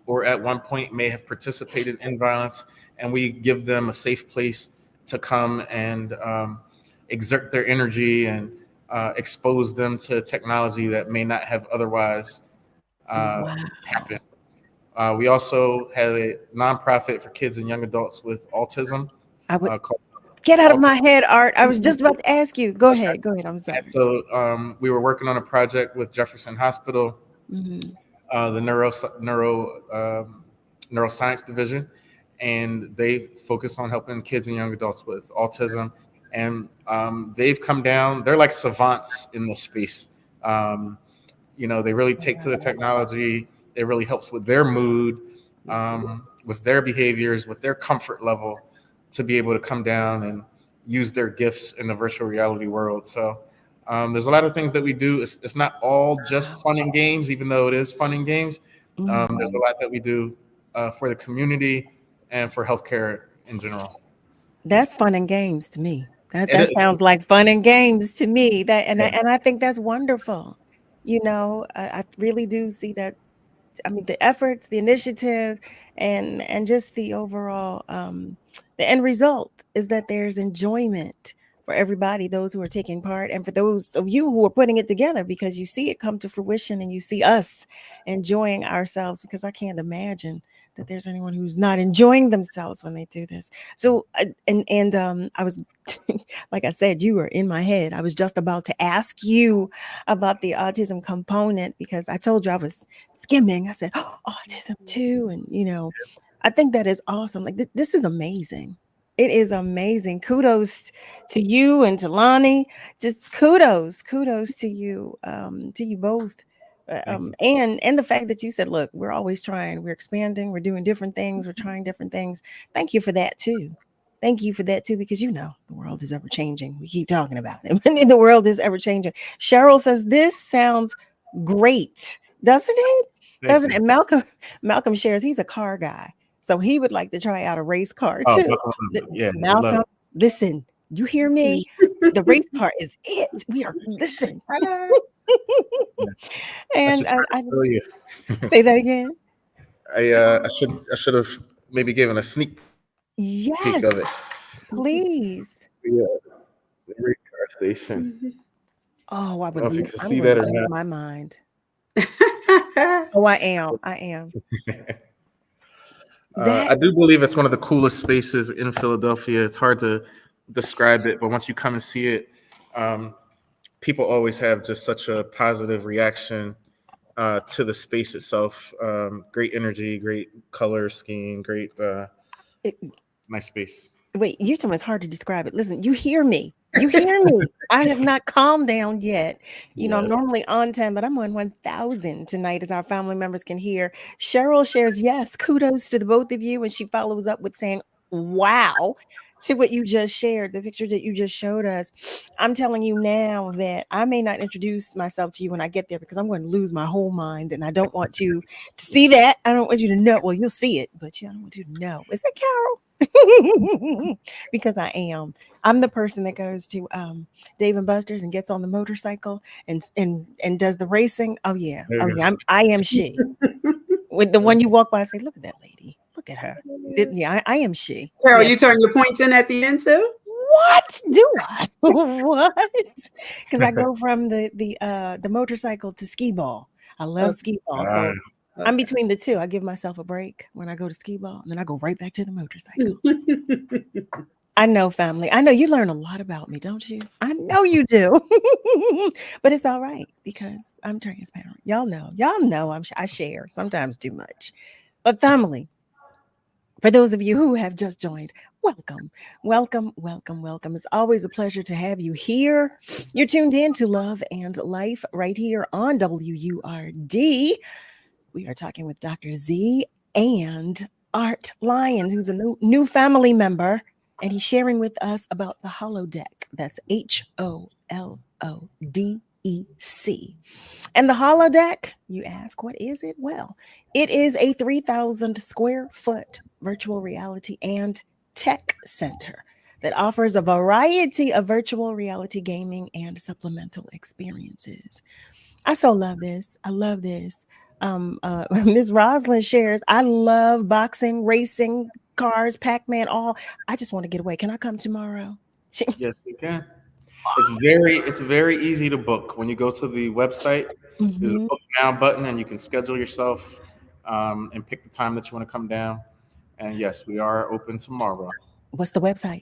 or at one point may have participated in violence, and we give them a safe place to come and exert their energy and expose them to technology that may not have otherwise happened. We also had a nonprofit for kids and young adults with autism. Get out of my head, Art. I was just about to ask you. Go ahead. I'm sorry. And so we were working on a project with Jefferson Hospital, the neuroscience division, and they focus on helping kids and young adults with autism. And they've come down. They're like savants in this space. They really take to the technology. It really helps with their mood, with their behaviors, with their comfort level, to be able to come down and use their gifts in the virtual reality world. So there's a lot of things that we do. It's not all just fun and games, even though it is fun and games. There's a lot that we do for the community and for healthcare in general. That's fun and games to me. That sounds like fun and games to me. I think that's wonderful. I really do see that. I mean, the efforts, the initiative, and just the overall, the end result is that there's enjoyment for everybody, those who are taking part, and for those of you who are putting it together, because you see it come to fruition and you see us enjoying ourselves, because I can't imagine that there's anyone who's not enjoying themselves when they do this. So, I was, like I said, you were in my head. I was just about to ask you about the autism component, because I told you I was skimming. I said, oh, autism too. And, I think that is awesome. Like, this is amazing. It is amazing. Kudos to you and to Lonnie. Just kudos to you both. And the fact that you said, look, we're always trying, we're expanding, we're doing different things, we're trying different things. Thank you for that too. Because the world is ever changing. We keep talking about it. The world is ever changing. Cheryl says, this sounds great, doesn't it? Doesn't it? Malcolm shares he's a car guy, so he would like to try out a race car too. Malcolm, listen, you hear me? The race car is it. We are listen. And I say that again. I should have maybe given a sneak peek of it. Please. Yeah, the race car station. Oh, I would lose. See that or not? My mind. Oh, I am. I do believe it's one of the coolest spaces in Philadelphia. It's hard to describe it, but once you come and see it, people always have just such a positive reaction to the space itself. Great energy, great color scheme, great nice space. Wait, you're saying it's hard to describe it. Listen, you hear me. I have not calmed down yet. I'm normally on 10, but I'm on 1,000 tonight, as our family members can hear. Cheryl shares, yes, kudos to the both of you. And she follows up with saying, wow, to what you just shared, the picture that you just showed us. I'm telling you now that I may not introduce myself to you when I get there, because I'm going to lose my whole mind. And I don't want you to see that. I don't want you to know. Well, you'll see it, but I don't want you to know. Is that Carol? Because I am. I'm the person that goes to Dave and Buster's and gets on the motorcycle and does the racing. Oh yeah, There you go. I am she. With the one you walk by and say, look at that lady, look at her. Yeah, I am she. Carol, Yeah. you turn your points in at the end too? What do I? What? Because I go from the motorcycle to skee ball. I love skee ball, so I'm between the two. I give myself a break when I go to skee ball, and then I go right back to the motorcycle. I know, family. I know you learn a lot about me, don't you? I know you do. But it's all right because I'm transparent. Y'all know I share, sometimes too much. But family, for those of you who have just joined, welcome, welcome, welcome, welcome. It's always a pleasure to have you here. You're tuned in to Love and Life right here on WURD. We are talking with Dr. Z and Art Lyons, who's a new family member, and he's sharing with us about the holodeck. That's HOLODEC. And the holodeck, you ask, what is it? Well, it is a 3,000 square foot virtual reality and tech center that offers a variety of virtual reality gaming and supplemental experiences. I so love this. I love this. Ms. Roslyn shares, I love boxing, racing, cars, Pac-Man, all. I just want to get away. Can I come tomorrow? Yes, you can. It's very easy to book. When you go to the website, there's a book now button, and you can schedule yourself and pick the time that you want to come down. And yes, we are open tomorrow. What's the website?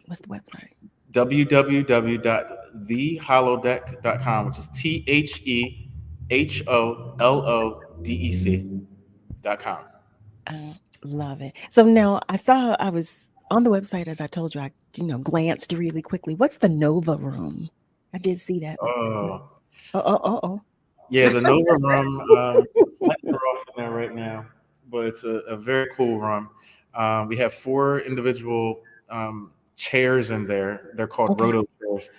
www.theholodeck.com, which is THEHOLODEC.com. Love it. So now I was on the website, as I told you, I glanced really quickly. What's the Nova Room? I did see that. Yeah, the Nova Room. We're off in there right now, but it's a very cool room. We have 4 individual chairs in there. They're called roto chairs.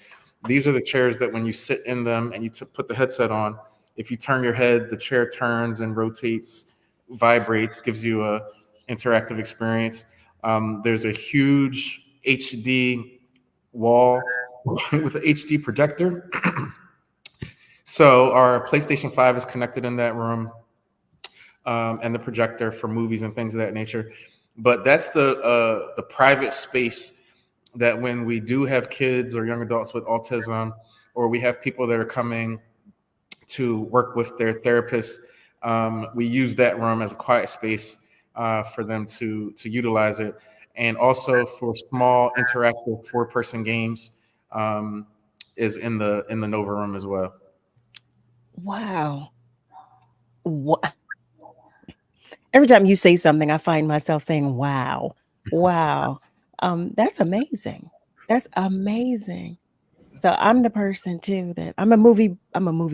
These are the chairs that when you sit in them and you put the headset on, if you turn your head, the chair turns and rotates, vibrates, gives you a interactive experience. There's a huge HD wall with an HD projector. So our PlayStation 5 is connected in that room, and the projector for movies and things of that nature. But that's the private space that when we do have kids or young adults with autism, or we have people that are coming to work with their therapists, we use that room as a quiet space for them to utilize it. And also for small interactive 4-person games is in the Nova Room as well. Wow. What? Every time you say something, I find myself saying, wow, wow. That's amazing. That's amazing. So I'm the person too that I'm a movie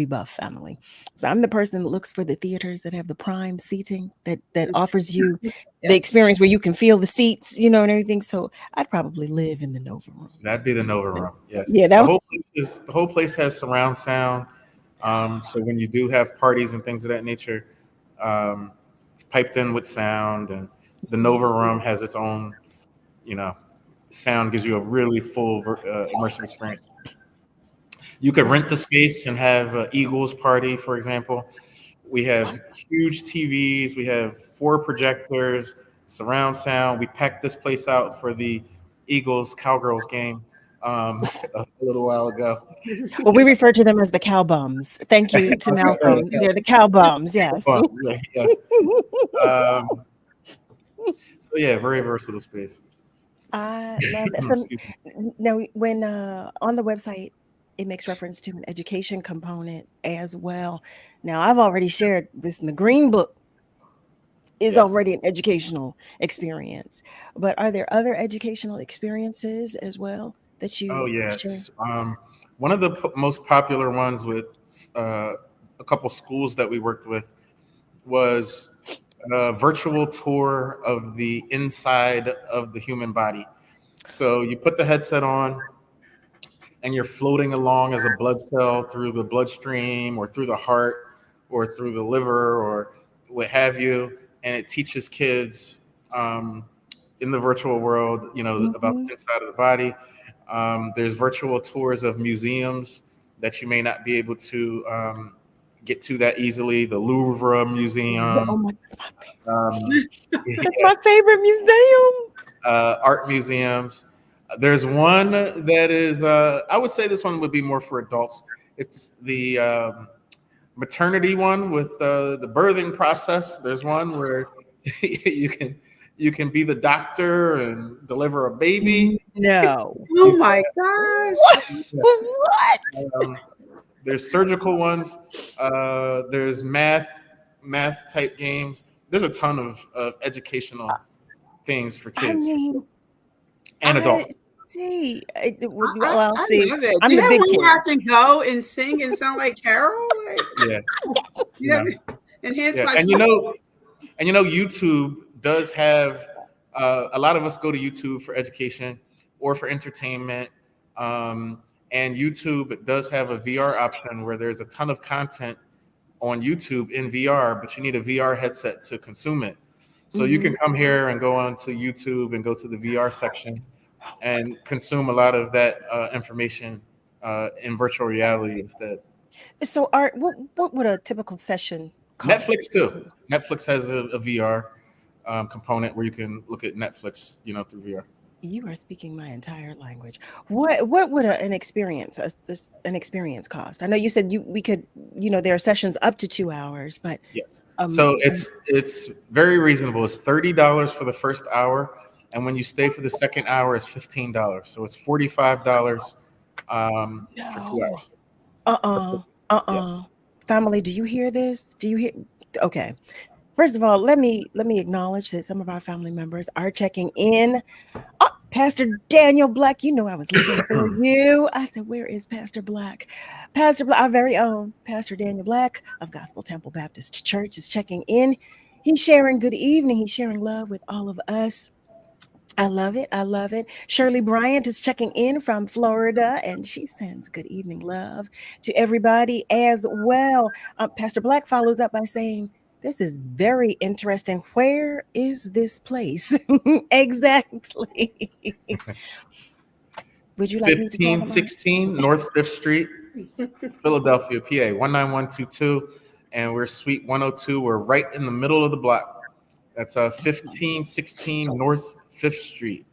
buff family. So I'm the person that looks for the theaters that have the prime seating that offers you the experience where you can feel the seats, and everything. So I'd probably live in the Nova Room. That'd be the Nova Room. Yes. Yeah. The whole place has surround sound. So when you do have parties and things of that nature, it's piped in with sound, and the Nova Room has its own, sound, gives you a really full immersive experience. You could rent the space and have an Eagles party, for example. We have huge TVs. We have 4 projectors, surround sound. We packed this place out for the Eagles Cowgirls game a little while ago. Well, we refer to them as the cow bums. Thank you to Malcolm. They're the cow bums. Yes. Yes. So yeah, very versatile space. I love that. So now, when on the website, it makes reference to an education component as well. Now, I've already shared this in the Green Book is already an educational experience, but are there other educational experiences as well that you? Oh yes. Share? One of the most popular ones with a couple schools that we worked with was a virtual tour of the inside of the human body. So you put the headset on and you're floating along as a blood cell through the bloodstream or through the heart or through the liver or what have you. And it teaches kids in the virtual world, about the inside of the body. There's virtual tours of museums that you may not be able to get to that easily. The Louvre Museum. Oh my, Yeah, that's my favorite museum. art museums. There's one that is, I would say this one would be more for adults. It's the maternity one with the birthing process. There's one where you can be the doctor and deliver a baby. No. Oh my gosh. What? There's surgical ones. There's math type games. There's a ton of educational things for I kids mean, and adults. See, I see, love it. I'm Do you the have big one kid. where I can go and sing and sound like Carol? Like, Yeah. yeah. Enhance my And you know, YouTube does have a lot of us go to YouTube for education or for entertainment. And YouTube does have a VR option where there's a ton of content on YouTube in VR, but you need a VR headset to consume it. So you can come here and go onto YouTube and go to the VR section and consume a lot of that information in virtual reality instead. So, Art, what would a typical session cost? Netflix too. Netflix has a VR component where you can look at Netflix, through VR. You are speaking my entire language. What would an experience cost? I know you said we could, there are sessions up to 2 hours, but yes. So it's very reasonable. It's $30 for the first hour, and when you stay for the second hour, it's $15. So it's $45 for 2 hours. Yes. Family, do you hear this? Do you hear? Okay. First of all, let me acknowledge that some of our family members are checking in. Oh, Pastor Daniel Black, I was looking for you. I said, where is Pastor Black? Pastor Black, our very own Pastor Daniel Black of Gospel Temple Baptist Church is checking in. He's sharing good evening. He's sharing love with all of us. I love it. I love it. Shirley Bryant is checking in from Florida, and she sends good evening love to everybody as well. Pastor Black follows up by saying, this is very interesting. Where is this place? Exactly. Would you like me to talk about 1516 North 5th Street, Philadelphia, PA, 19122. And we're Suite 102. We're right in the middle of the block. That's 1516 North 5th Street.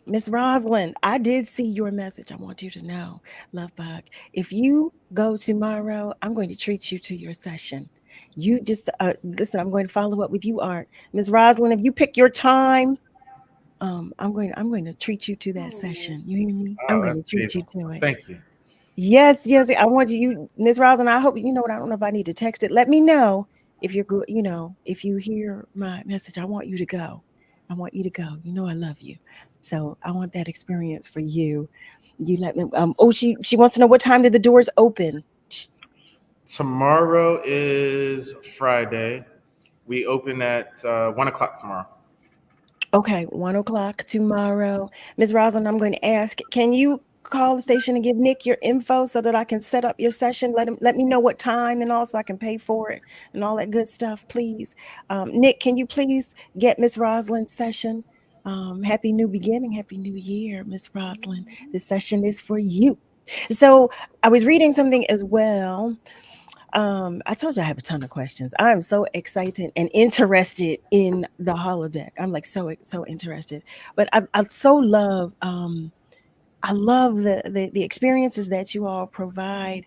Miss Rosalind, I did see your message. I want you to know, Love Bug, if you go tomorrow, I'm going to treat you to your session. You just listen, I'm going to follow up with you, Art. Miss Rosalind, if you pick your time, I'm going to treat you to that session. You hear me? I'm going to treat you to it. Thank you. Yes. I want you, Miss Rosalind. I hope I don't know if I need to text it. Let me know if you're good. If you hear my message, I want you to go. I want you to go. I love you. So I want that experience for you. You let me. She wants to know what time did the doors open? Tomorrow is Friday. We open at 1:00 tomorrow. Okay, 1:00 tomorrow. Ms. Rosalind, I'm going to ask, can you call the station and give Nick your info so that I can set up your session? Let me know what time and also I can pay for it and all that good stuff, please. Nick, can you please get Ms. Rosalind's session? Happy new beginning, happy new year, Ms. Rosalind. This session is for you. So I was reading something as well. I told you I have a ton of questions. I'm so excited and interested in the holodeck. I'm like so interested. But I so love I love the experiences that you all provide.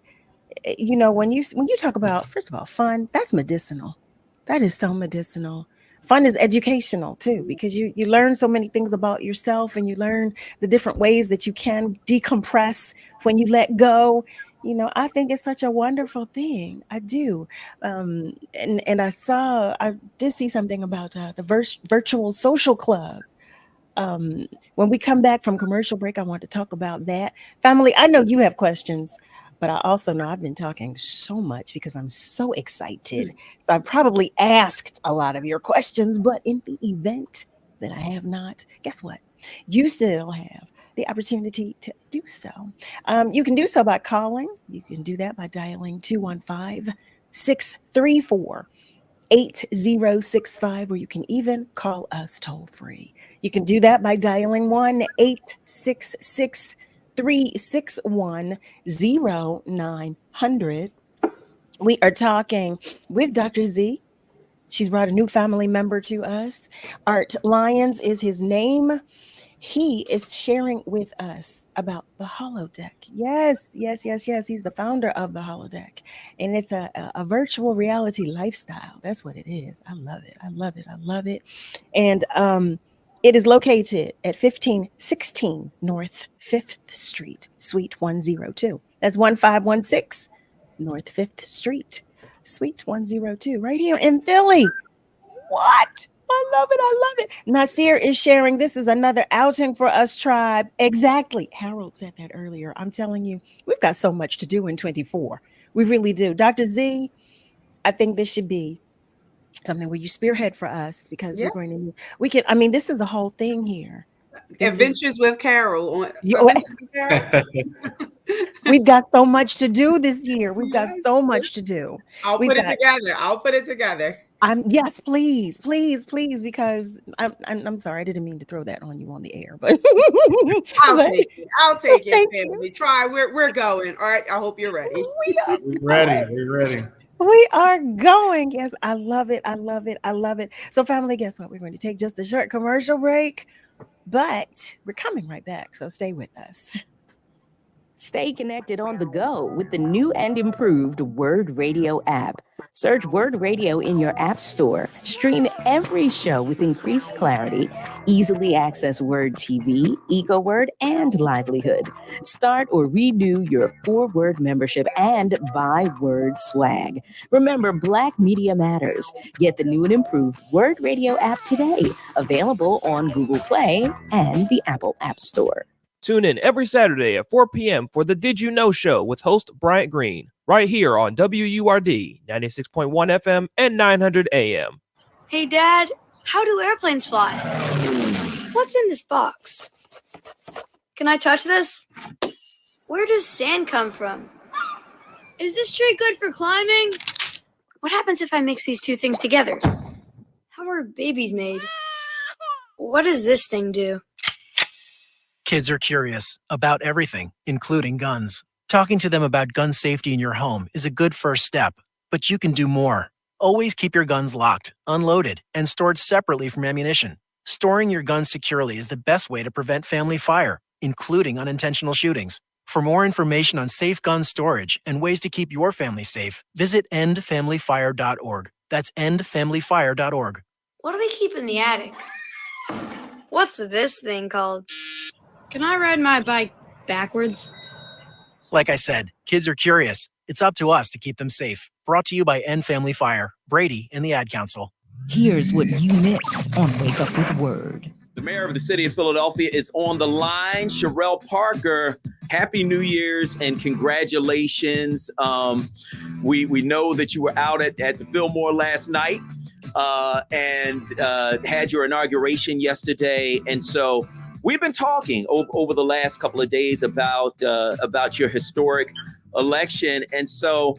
When you talk about, first of all, fun, that's medicinal. That is so medicinal. Fun is educational too, because you learn so many things about yourself and you learn the different ways that you can decompress when you let go. I think it's such a wonderful thing. I do. And I did see something about the virtual social clubs. When we come back from commercial break, I want to talk about that. Family, I know you have questions, but I also know I've been talking so much because I'm so excited. So I've probably asked a lot of your questions, but in the event that I have not, guess what? You still have the opportunity to do so. You can do so by calling. You can do that by dialing 215-634-8255. 8065, or you can even call us toll free. You can do that by dialing 1-866-361-0900. We are talking with Dr. Z. She's brought a new family member to us. Art Lyons is his name. He is sharing with us about the holodeck. Yes. He's the founder of the holodeck. And it's a virtual reality lifestyle. That's what it is. I love it. And it is located at 1516 North 5th Street, Suite 102. That's 1516 North 5th Street, Suite 102, right here in Philly. What? I love it. Nasir is sharing, this is another outing for us, tribe. Exactly. Harold said that earlier. I'm telling you, we've got so much to do in 24. We really do. Dr. Z, I think this should be something where you spearhead for us, because this is a whole thing here. Adventures with Carol. We've got so much to do this year. We've got so much to do. I'll put it together. Yes, please, because I'm sorry, I didn't mean to throw that on you on the air, but I'll take it, family. Try. We're going. All right. I hope you're ready. We're ready. We are going. Yes, I love it. So, family, guess what? We're going to take just a short commercial break, but we're coming right back. So stay with us. Stay connected on the go with the new and improved Word Radio app. Search Word Radio in your app store. Stream every show with increased clarity. Easily access Word TV, EcoWord, and Livelihood. Start or renew your 4-word membership and buy Word swag. Remember, Black Media Matters. Get the new and improved Word Radio app today. Available on Google Play and the Apple App Store. Tune in every Saturday at 4 p.m. for the Did You Know Show with host Bryant Green, right here on WURD 96.1 FM and 900 AM. Hey, Dad, how do airplanes fly? What's in this box? Can I touch this? Where does sand come from? Is this tree good for climbing? What happens if I mix these two things together? How are babies made? What does this thing do? Kids are curious about everything, including guns. Talking to them about gun safety in your home is a good first step, but you can do more. Always keep your guns locked, unloaded, and stored separately from ammunition. Storing your guns securely is the best way to prevent family fire, including unintentional shootings. For more information on safe gun storage and ways to keep your family safe, visit endfamilyfire.org. That's endfamilyfire.org. What do we keep in the attic? What's this thing called? Can I ride my bike backwards? Like I said, kids are curious. It's up to us to keep them safe. Brought to you by End Family Fire, Brady, and the Ad Council. Here's what you missed on Wake Up With Word. The mayor of the city of Philadelphia is on the line. Sherelle Parker, happy New Year's and congratulations. We know that you were out at the Fillmore last night and had your inauguration yesterday. And so we've been talking over the last couple of days about your historic election. And so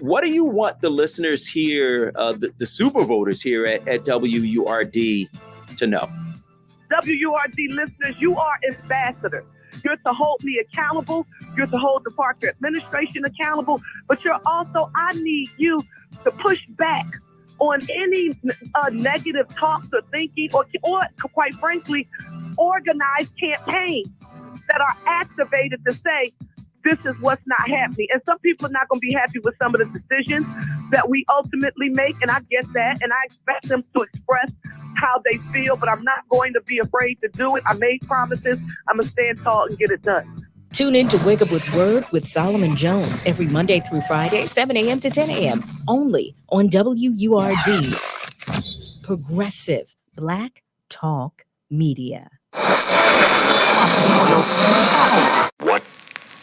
what do you want the listeners here, the super voters here at WURD to know? WURD listeners, you are ambassadors. You're to hold me accountable. You're to hold the Parker administration accountable. But I need you to push back on any negative talks or thinking or quite frankly, organized campaigns that are activated to say, this is what's not happening. And some people are not going to be happy with some of the decisions that we ultimately make. And I get that. And I expect them to express how they feel, but I'm not going to be afraid to do it. I made promises. I'm going to stand tall and get it done. Tune in to Wake Up With Word with Solomon Jones every Monday through Friday, 7 a.m. to 10 a.m. only on WURD. Progressive Black Talk Media. What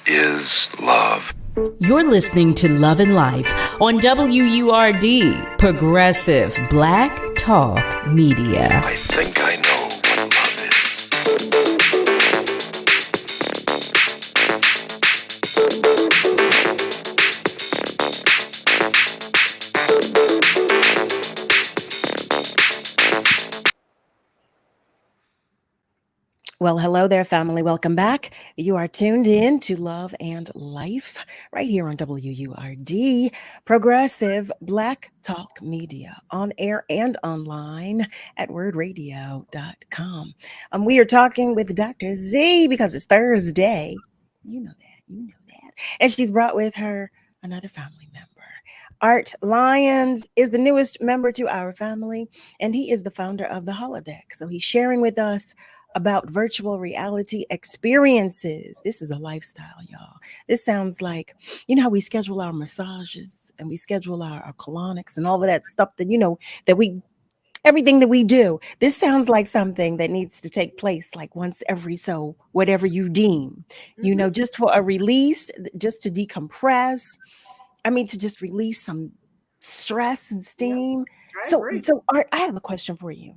is love? You're listening to Love and Life on WURD, Progressive Black Talk Media. I think I know what love Well, hello there, family. Welcome back. You are tuned in to Love and Life right here on WURD, Progressive Black Talk Media, on air and online at wordradio.com. We are talking with Dr. Z because it's Thursday. You know that. And she's brought with her another family member. Art Lyons is the newest member to our family, and he is the founder of the Holodeck. So he's sharing with us about virtual reality experiences. This is a lifestyle, y'all. This sounds like, how we schedule our massages and we schedule our colonics and all of that stuff that everything that we do. This sounds like something that needs to take place like once every so whatever you deem, just for a release, just to decompress. To just release some stress and steam. So Art, I have a question for you.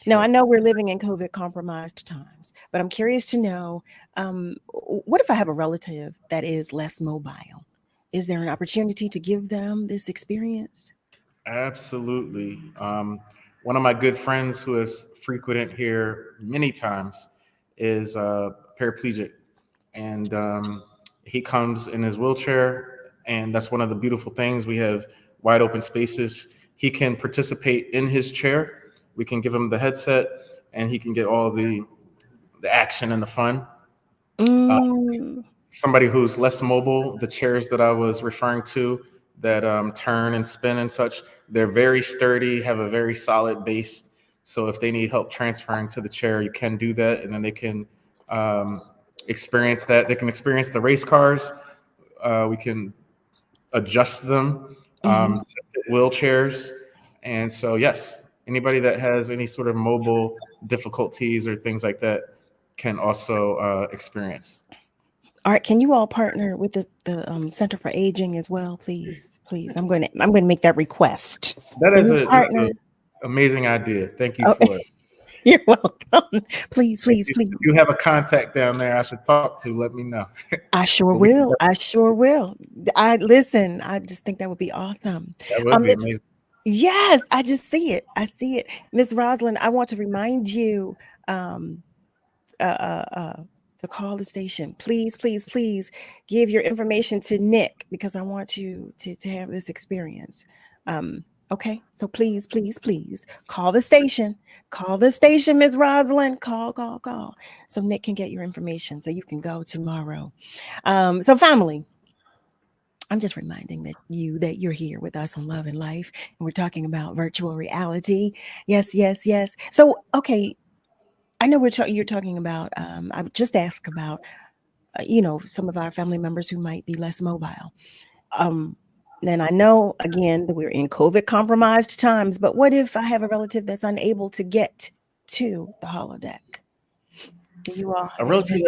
Now, I know we're living in COVID compromised times, but I'm curious to know, what if I have a relative that is less mobile? Is there an opportunity to give them this experience? Absolutely. One of my good friends who has frequented here many times is paraplegic, and he comes in his wheelchair, and that's one of the beautiful things. We have wide open spaces. He can participate in his chair. We can give him the headset, and he can get all the action and the fun. Somebody who's less mobile, the chairs that I was referring to that turn and spin and such, they're very sturdy, have a very solid base. So if they need help transferring to the chair, you can do that, and then they can experience that. They can experience the race cars. We can adjust them to fit wheelchairs. And so, yes, anybody that has any sort of mobile difficulties or things like that can also experience. All right, can you all partner with the Center for Aging as well, please? Please, I'm going to make that request. That's an amazing idea. Thank you for it. You're welcome. Please. If you have a contact down there I should talk to, let me know. I sure will. I just think that would be awesome. That would be amazing. Yes, I just see it. I see it. Ms. Rosalind, I want to remind you to call the station. Please give your information to Nick because I want you to have this experience. Okay, so please call the station. Call the station, Ms. Rosalind. Call. So Nick can get your information so you can go tomorrow. So family, I'm just reminding that you're here with us on Love and Life, and we're talking about virtual reality. Yes. So, okay, I know you're talking about, I would just ask about, some of our family members who might be less mobile. And I know, again, that we're in COVID compromised times, but what if I have a relative that's unable to get to the holodeck? Do you all a relative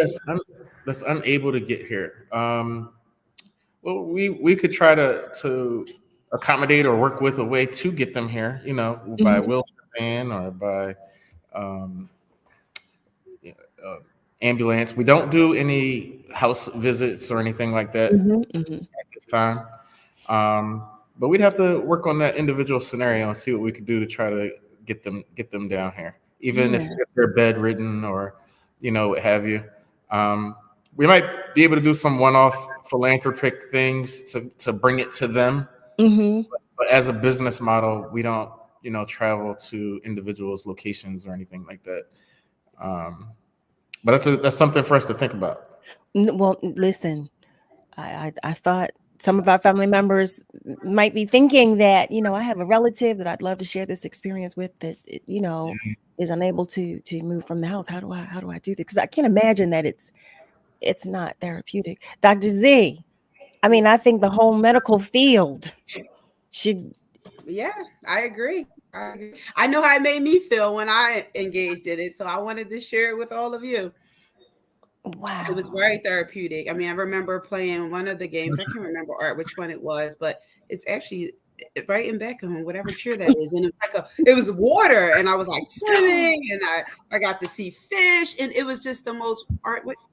that's unable to get here? Well, we could try to accommodate or work with a way to get them here, by wheelchair van or by ambulance. We don't do any house visits or anything like that at this time. But we'd have to work on that individual scenario and see what we could do to try to get them down here, even if they're bedridden or what have you. We might be able to do some one-off philanthropic things to bring it to them. But as a business model, we don't travel to individuals' locations or anything like that. But that's something for us to think about. Well, listen, I thought some of our family members might be thinking that, I have a relative that I'd love to share this experience with that, is unable to move from the house. How do I do this? Because I can't imagine that it's not therapeutic. Dr. Z, I think the whole medical field should. Yeah, I agree. I know how it made me feel when I engaged in it, so I wanted to share it with all of you. Wow. It was very therapeutic. I remember playing one of the games. I can't remember which one it was, but it's actually right in Beckham, whatever chair that is. And it was water, and I was like swimming, and I got to see fish, and it was just the most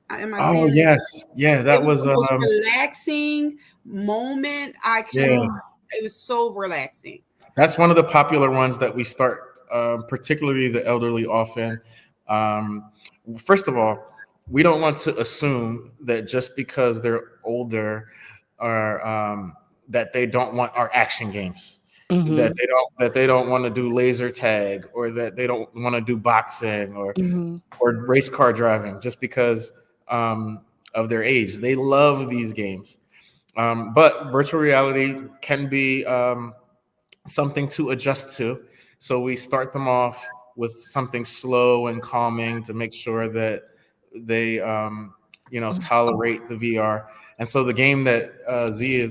am I saying yes. Yeah, that was the most relaxing moment it was so relaxing. That's one of the popular ones that we start, particularly the elderly often. First of all, we don't want to assume that just because they're older or that they don't want our action games, Mhm. that they don't want to do laser tag, or that they don't want to do boxing Mhm. or race car driving just because of their age. They love these games. But virtual reality can be something to adjust to. So we start them off with something slow and calming to make sure that they, tolerate the VR. And so the game that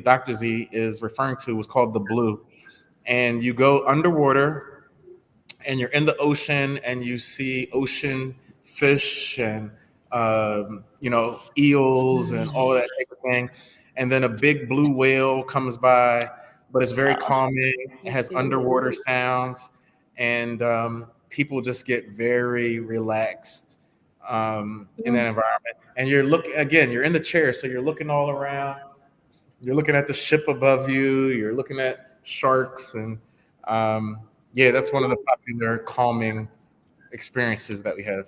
Dr. Z is referring to was called The Blue. And you go underwater and you're in the ocean and you see ocean fish and eels and all that type of thing, and then a big blue whale comes by, but it's very calming. It has underwater sounds, and people just get very relaxed in that environment. And you're in the chair, so you're looking all around. You're looking at the ship above you. You're looking at sharks, and that's one of the popular calming experiences that we have.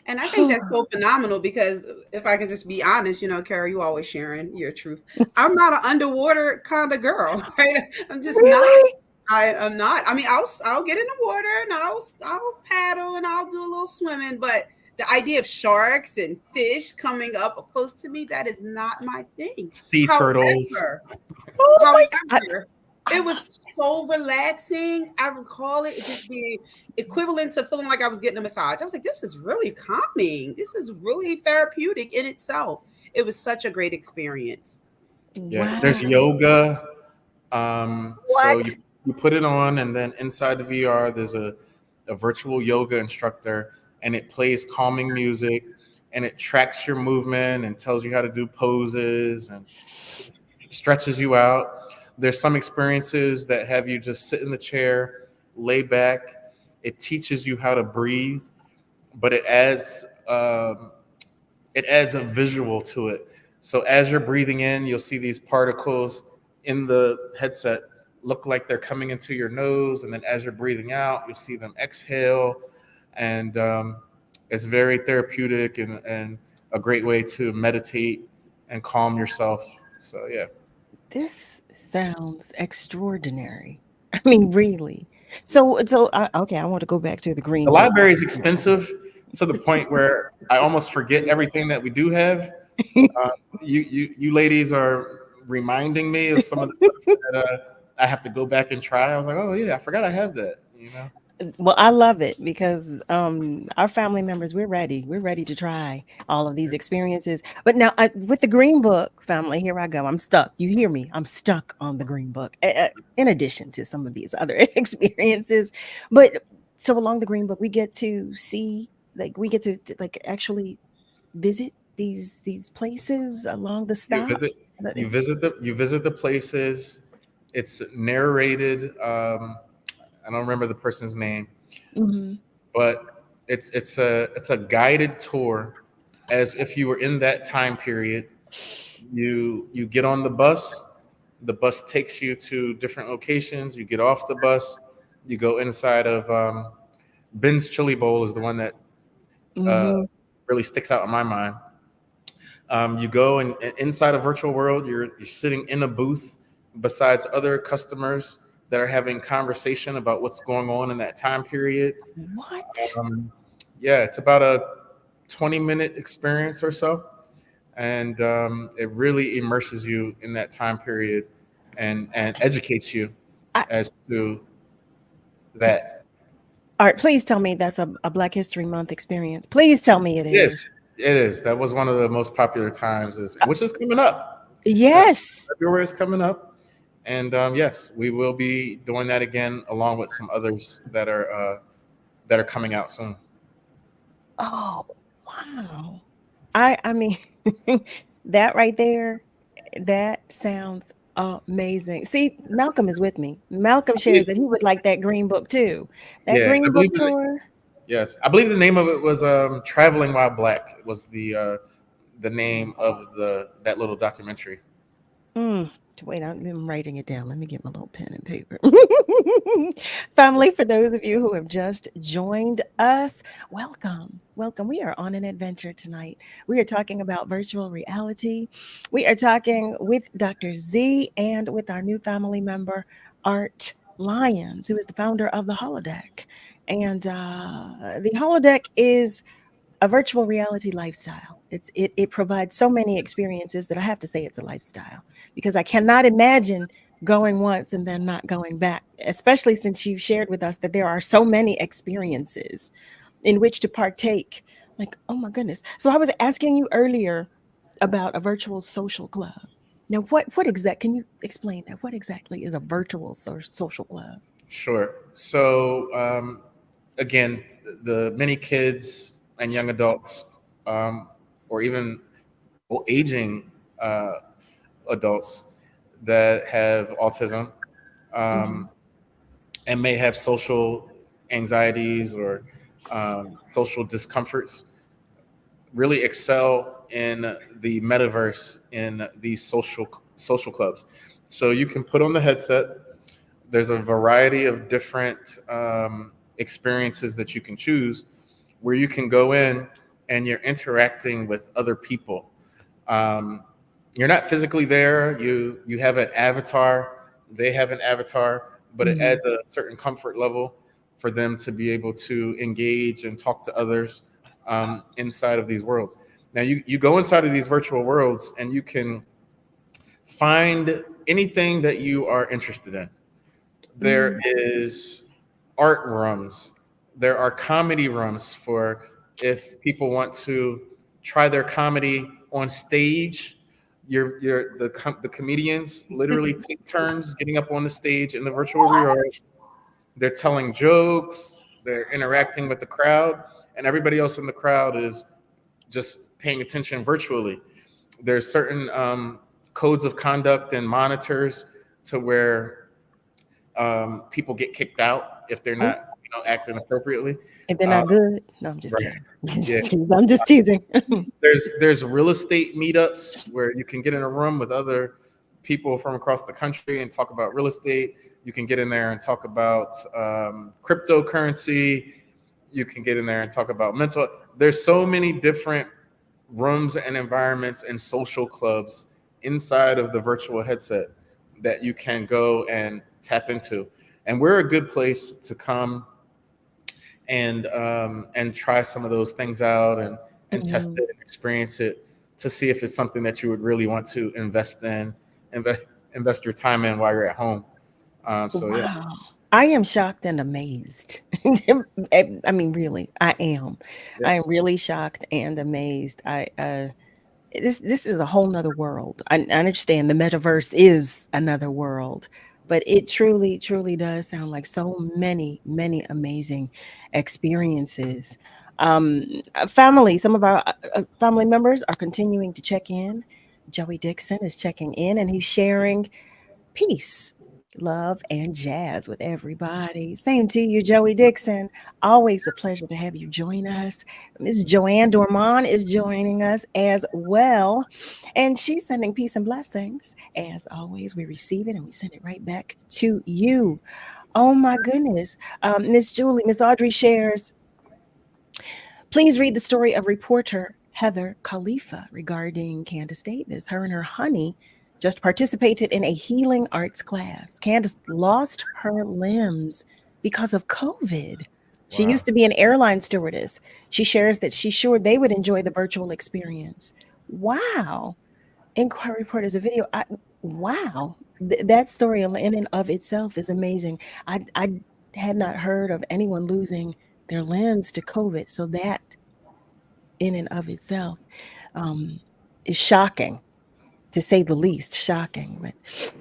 And I think that's so phenomenal because if I can just be honest, Carol, you always sharing your truth. I'm not an underwater kind of girl, right? I'm just not. I'm not. I mean, I'll get in the water and I'll paddle and I'll do a little swimming, but the idea of sharks and fish coming up close to me, that is not my thing. Sea turtles. However, it was so relaxing. I recall it just being equivalent to feeling like I was getting a massage. I was like, this is really calming. This is really therapeutic in itself. It was such a great experience. Yeah, there's yoga. So you put it on, and then inside the VR, there's a virtual yoga instructor, and it plays calming music, and it tracks your movement and tells you how to do poses and stretches you out. There's some experiences that have you just sit in the chair, lay back. It teaches you how to breathe, but it adds a visual to it. So as you're breathing in, you'll see these particles in the headset look like they're coming into your nose, and then as you're breathing out, you'll see them exhale, and it's very therapeutic and a great way to meditate and calm yourself. So yeah. This sounds extraordinary. I mean, really. Okay, I want to go back to the green. The library is extensive to the point where I almost forget everything that we do have. You ladies are reminding me of some of the stuff that I have to go back and try. I was like, oh yeah, I forgot I have that. Well, I love it because our family members, we're ready to try all of these experiences. But now with the Green Book family, here I go. I'm stuck. You hear me? I'm stuck on the Green Book, in addition to some of these other experiences. But so along the Green Book, we get to see, we get to actually visit these places along the stops. You visit the places. It's narrated. I don't remember the person's name, but it's a guided tour, as if you were in that time period. You get on the bus. The bus takes you to different locations. You get off the bus. You go inside of Ben's Chili Bowl is the one that really sticks out in my mind. You go and inside a virtual world. You're sitting in a booth besides other customers that are having conversation about what's going on in that time period. What? It's about a 20-minute experience or so. And it really immerses you in that time period and educates you as to that. All right, please tell me that's a Black History Month experience. Please tell me it is. Yes, it is. That was one of the most popular times, which is coming up. Yes. February is coming up. And yes, we will be doing that again, along with some others that are coming out soon. Oh, wow. I mean, that right there, that sounds amazing. See, Malcolm is with me. Malcolm shares that he would like that Green Book too. That Green Book tour. Yes, I believe the name of it was "Traveling While Black" was the name of that little documentary. Wait, I'm writing it down. Let me get my little pen and paper. Family, for those of you who have just joined us, welcome. Welcome. We are on an adventure tonight. We are talking about virtual reality. We are talking with Dr. Z and with our new family member, Art Lyons, who is the founder of the Holodeck. And the Holodeck is a virtual reality lifestyle. It provides so many experiences that I have to say it's a lifestyle, because I cannot imagine going once and then not going back, especially since you've shared with us that there are so many experiences in which to partake. Like, oh my goodness. So I was asking you earlier about a virtual social club. Now, can you explain that? What exactly is a virtual social club? Sure. So, again, the many kids and young adults, or even aging adults that have autism, and may have social anxieties or social discomforts, really excel in the metaverse in these social clubs. So you can put on the headset. There's a variety of different experiences that you can choose, where you can go in and you're interacting with other people. You're not physically there. You have an avatar. They have an avatar, but it adds a certain comfort level for them to be able to engage and talk to others inside of these worlds. Now, you go inside of these virtual worlds and you can find anything that you are interested in. There is art rooms. There are comedy rooms for if people want to try their comedy on stage. The comedians literally take turns getting up on the stage in the virtual world. They're telling jokes. They're interacting with the crowd, and everybody else in the crowd is just paying attention virtually. There's certain codes of conduct and monitors to where people get kicked out if they're not, acting appropriately. If they're not good. No, I'm just Right. kidding. I'm just teasing. There's real estate meetups where you can get in a room with other people from across the country and talk about real estate. You can get in there and talk about cryptocurrency. You can get in there and talk about mental. There's so many different rooms and environments and social clubs inside of the virtual headset that you can go and tap into. And we're a good place to come and try some of those things out and test it and experience it to see if it's something that you would really want to invest your time in while you're at home. Yeah. I am shocked and amazed. I mean, really, I am. Yeah. I am really shocked and amazed. This is a whole nother world. I understand the metaverse is another world, but it truly, truly does sound like so many, many amazing experiences. Family, some of our family members are continuing to check in. Joey Dixon is checking in, and he's sharing peace, love, and jazz with everybody. Same to you, Joey Dixon. Always a pleasure to have you join us. Miss Joanne Dormont is joining us as well, and she's sending peace and blessings. As always, we receive it and we send it right back to you. Oh my goodness. Miss Audrey shares, please read the story of reporter Heather Khalifa regarding Candace Davis. Her and her honey just participated in a healing arts class. Candace lost her limbs because of COVID. She used to be an airline stewardess. She shares that she's sure they would enjoy the virtual experience. Wow. Inquiry Report is a video. Wow. That story in and of itself is amazing. I had not heard of anyone losing their limbs to COVID. So that in and of itself is shocking, to say the least. Shocking. But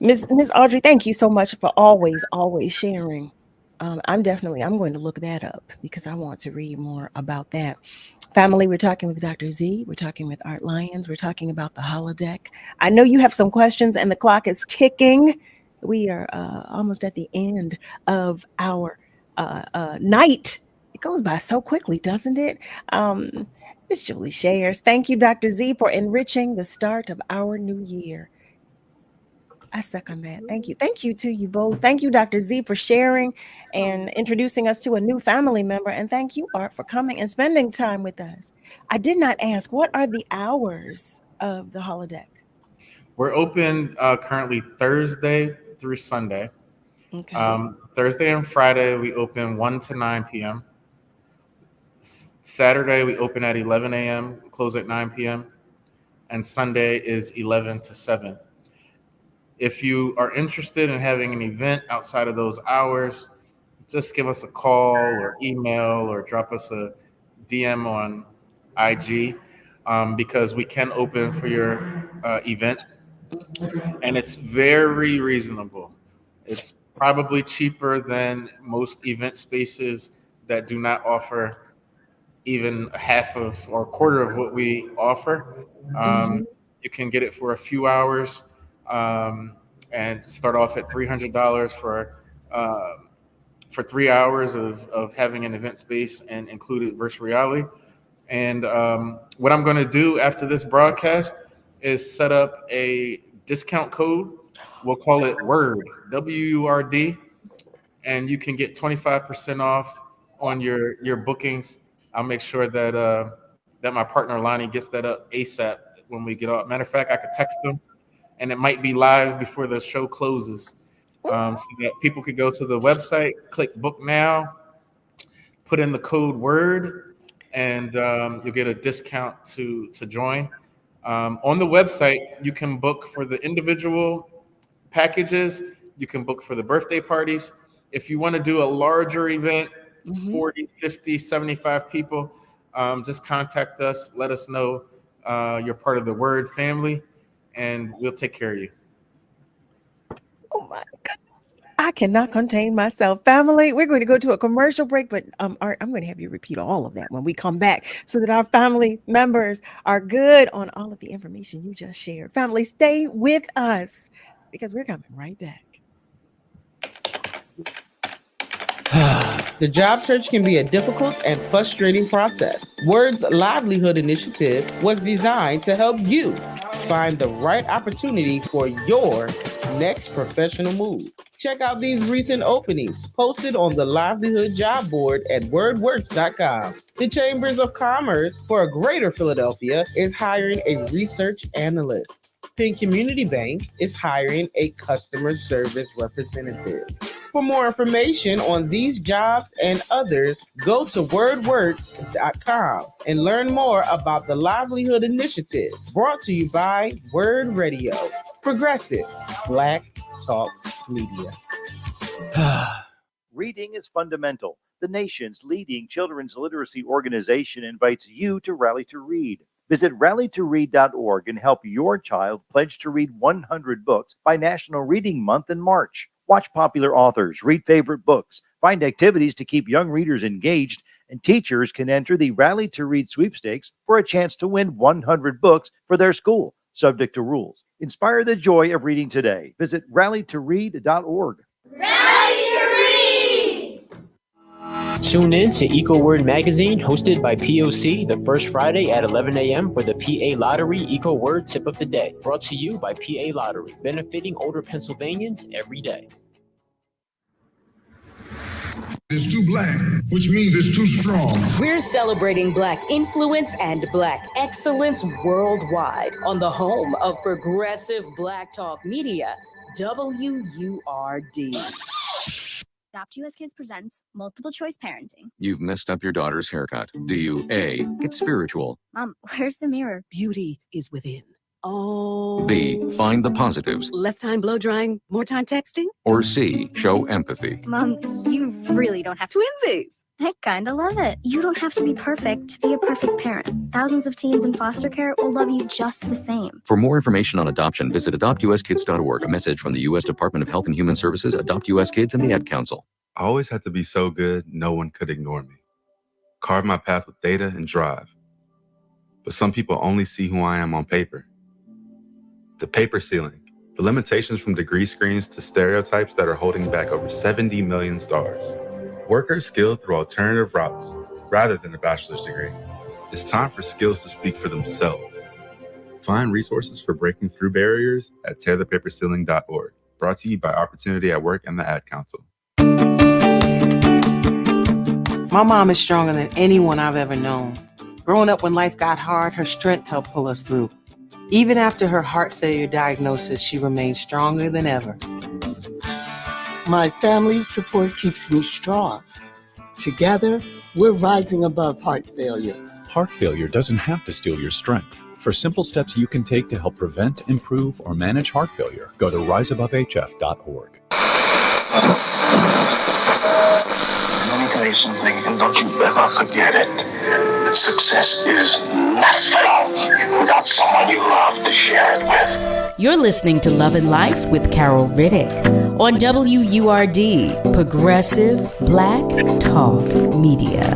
Miss Audrey, thank you so much for always sharing. I'm going to look that up because I want to read more about that. Family, we're talking with Dr. Z. We're talking with Art Lyons. We're talking about the holodeck. I know you have some questions and the clock is ticking. We are almost at the end of our night. It goes by so quickly, doesn't it? Miss Julie shares, thank you, Dr. Z, for enriching the start of our new year. I second that. Thank you. Thank you to you both. Thank you, Dr. Z, for sharing and introducing us to a new family member. And thank you, Art, for coming and spending time with us. I did not ask, what are the hours of the holodeck? We're open currently Thursday through Sunday. Okay. Thursday and Friday, we open 1 to 9 p.m. Saturday, we open at 11 a.m., close at 9 p.m. And Sunday is 11 to 7. If you are interested in having an event outside of those hours, just give us a call or email or drop us a DM on IG because we can open for your event. And it's very reasonable. It's probably cheaper than most event spaces that do not offer even half of or a quarter of what we offer. You can get it for a few hours and start off at $300 for 3 hours of having an event space and included virtual reality. And what I'm going to do after this broadcast is set up a discount code. We'll call it WORD, WURD, and you can get 25% off on your bookings. I'll make sure that that my partner Lonnie gets that up ASAP when we get off. Matter of fact, I could text them, and it might be live before the show closes, so that people could go to the website, click book now, put in the code WORD, and you'll get a discount to join. On the website, you can book for the individual packages. You can book for the birthday parties. If you want to do a larger event, 40, 50, 75 people, just contact us. Let us know you're part of the WORD family, and we'll take care of you. Oh my goodness. I cannot contain myself. Family, we're going to go to a commercial break, but Art, I'm going to have you repeat all of that when we come back so that our family members are good on all of the information you just shared. Family, stay with us because we're coming right back. The job search can be a difficult and frustrating process. Word's Livelihood Initiative was designed to help you find the right opportunity for your next professional move. Check out these recent openings posted on the Livelihood job board at wordworks.com. The Chambers of Commerce for Greater Philadelphia is hiring a research analyst. Penn Community Bank is hiring a customer service representative. For more information on these jobs and others, go to wordworks.com and learn more about the Livelihood Initiative, brought to you by Word Radio, Progressive Black Talk Media. Reading is fundamental. The nation's leading children's literacy organization invites you to rally to read. Visit rallytoread.org and help your child pledge to read 100 books by National Reading Month in March. Watch popular authors, read favorite books, find activities to keep young readers engaged, and teachers can enter the Rally to Read sweepstakes for a chance to win 100 books for their school, subject to rules. Inspire the joy of reading today. Visit rallytoread.org. Tune in to EcoWord Magazine, hosted by POC, the first Friday at 11 a.m. for the PA Lottery EcoWord Tip of the Day. Brought to you by PA Lottery, benefiting older Pennsylvanians every day. It's too black, which means it's too strong. We're celebrating Black influence and Black excellence worldwide on the home of progressive Black Talk Media, WURD. Adopt US Kids presents Multiple Choice Parenting. You've messed up your daughter's haircut. Do you A, get spiritual? Mom, where's the mirror? Beauty is within. Oh. B, find the positives? Less time blow drying, more time texting? Or C, show empathy? Mom, you really don't have to. Twinsies! I kinda love it. You don't have to be perfect to be a perfect parent. Thousands of teens in foster care will love you just the same. For more information on adoption, visit adoptuskids.org. A message from the U.S. Department of Health and Human Services, Adopt U.S. Kids, and the Ad Council. I always had to be so good, no one could ignore me. Carve my path with data and drive. But some people only see who I am on paper. The paper ceiling, the limitations from degree screens to stereotypes that are holding back over 70 million stars. Workers skilled through alternative routes rather than a bachelor's degree. It's time for skills to speak for themselves. Find resources for breaking through barriers at tearthepaperceiling.org. Brought to you by Opportunity at Work and the Ad Council. My mom is stronger than anyone I've ever known. Growing up when life got hard, her strength helped pull us through. Even after her heart failure diagnosis, she remains stronger than ever. My family's support keeps me strong. Together, we're rising above heart failure. Heart failure doesn't have to steal your strength. For simple steps you can take to help prevent, improve, or manage heart failure, go to riseabovehf.org. Let me tell you something, and don't you ever forget it. Success is nothing without someone you love to share it with. You're listening to Love and Life with Carol Riddick on WURD, Progressive Black Talk Media.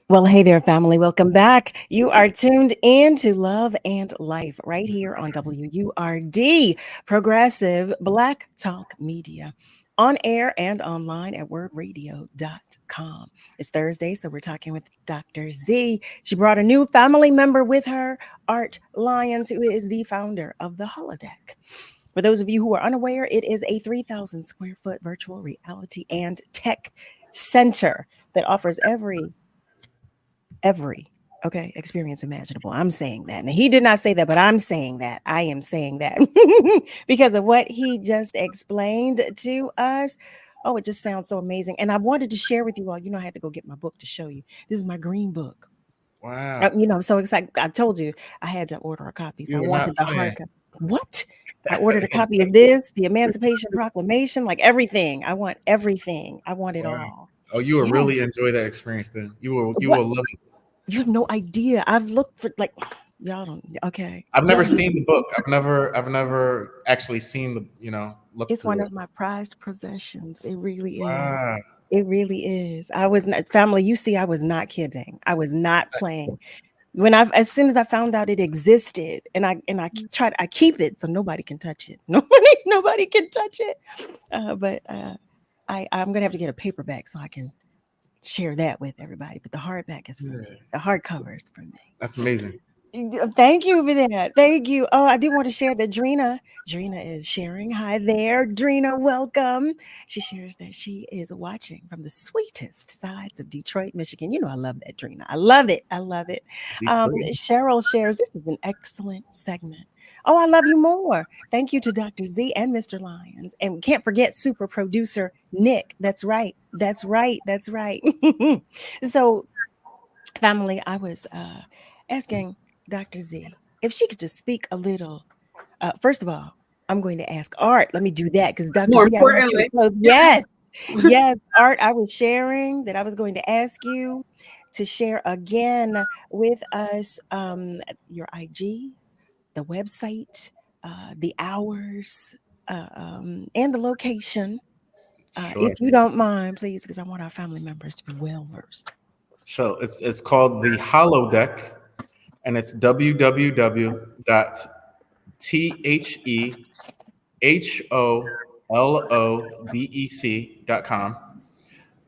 Well, hey there, family. Welcome back. You are tuned in to Love and Life right here on WURD, Progressive Black Talk Media, on air and online at wordradio.com. It's Thursday, so we're talking with Dr. Z. She brought a new family member with her, Art Lyons, who is the founder of the Holodeck. For those of you who are unaware, it is a 3,000 square foot virtual reality and tech center that offers every experience imaginable. I'm saying that. Now, he did not say that, but I'm saying that. I am saying that because of what he just explained to us. Oh, it just sounds so amazing. And I wanted to share with you all, I had to go get my book to show you. This is my green book. Wow. I'm so excited. I told you I had to order a copy. So I wanted the hard copy. What? I ordered a copy of this, the Emancipation Proclamation, like everything. I want everything. I want it all. Oh, you will really enjoy that experience then. You will love it. You have no idea. I've looked for y'all don't. Okay. I've never seen the book. I've never actually seen the look. It's one of my prized possessions. It really Wow. is. It really is. I was not family. You see, I was not kidding. I was not playing. As soon as I found out it existed, and I keep it so nobody can touch it. Nobody can touch it. But I'm gonna have to get a paperback so I can share that with everybody, but the hardback is for me. The hardcover is for me. That's amazing. Thank you for that. Thank you. Oh, I do want to share that Drina is sharing. Hi there, Drina. Welcome. She shares that she is watching from the sweetest sides of Detroit, Michigan. I love that, Drina. I love it. I love it. Cheryl shares, this is an excellent segment. Oh, I love you more. Thank you to Dr. Z and Mr. Lyons. And can't forget super producer Nick. That's right. That's right. That's right. So, family, I was asking Dr. Z if she could just speak a little. First of all, I'm going to ask Art. Let me do that because Dr. More Z. importantly. Yes. Yes, Art, I was sharing that I was going to ask you to share again with us your IG, the website, the hours, and the location. Sure. If you don't mind, please, because I want our family members to be well versed. So it's called the Holodeck, and it's www.theholodec.com.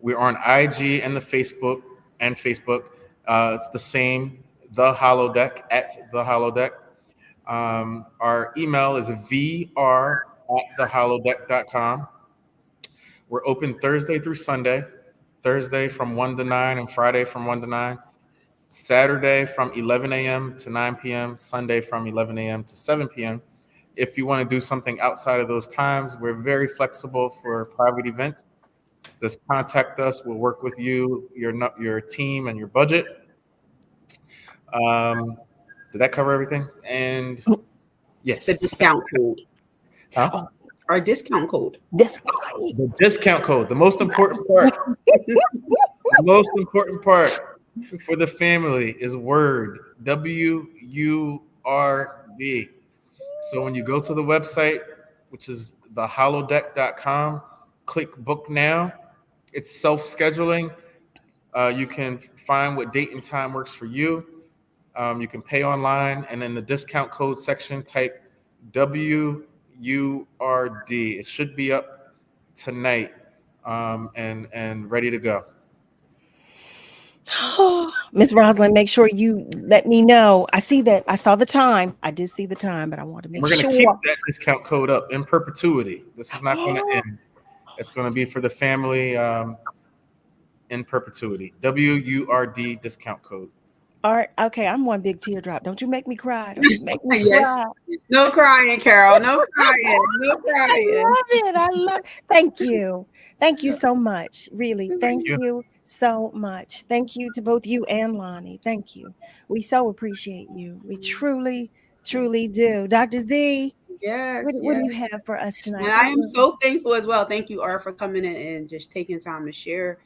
We're on IG and Facebook. It's the same, the Holodeck at the Holodeck. Our email is vr@theholodeck.com. We're open Thursday through Sunday. Thursday from 1 to 9 and Friday from 1 to 9. Saturday from 11 a.m. to 9 p.m. Sunday from 11 a.m. to 7 p.m. If you want to do something outside of those times, we're very flexible for private events. Just contact us. We'll work with you, your team, and your budget. Did that cover everything? And yes. The discount code. Huh? Our discount code. The discount code. The most important part. The most important part for the family is WURD. WURD. So when you go to the website, which is theholodeck.com, click book now. It's self-scheduling. You can find what date and time works for you. You can pay online, and in the discount code section, type WURD. It should be up tonight, and ready to go. Miss Rosalind, make sure you let me know. I saw the time. I did see the time, but I want to make We're going sure. to keep that discount code up in perpetuity. This is not going to end. It's going to be for the family in perpetuity. WURD discount code. Art, okay, I'm one big teardrop. Don't you make me cry. Don't you make me Yes. cry. No crying, Carol. No crying. No crying. I love it. Thank you. Thank you so much. Really. Thank you. you so much. Thank you to both you and Lonnie. Thank you. We so appreciate you. We truly, truly do. Dr. Z, Yes. what do you have for us tonight? And I am so thankful as well. Thank you, Art, for coming in and just taking time to share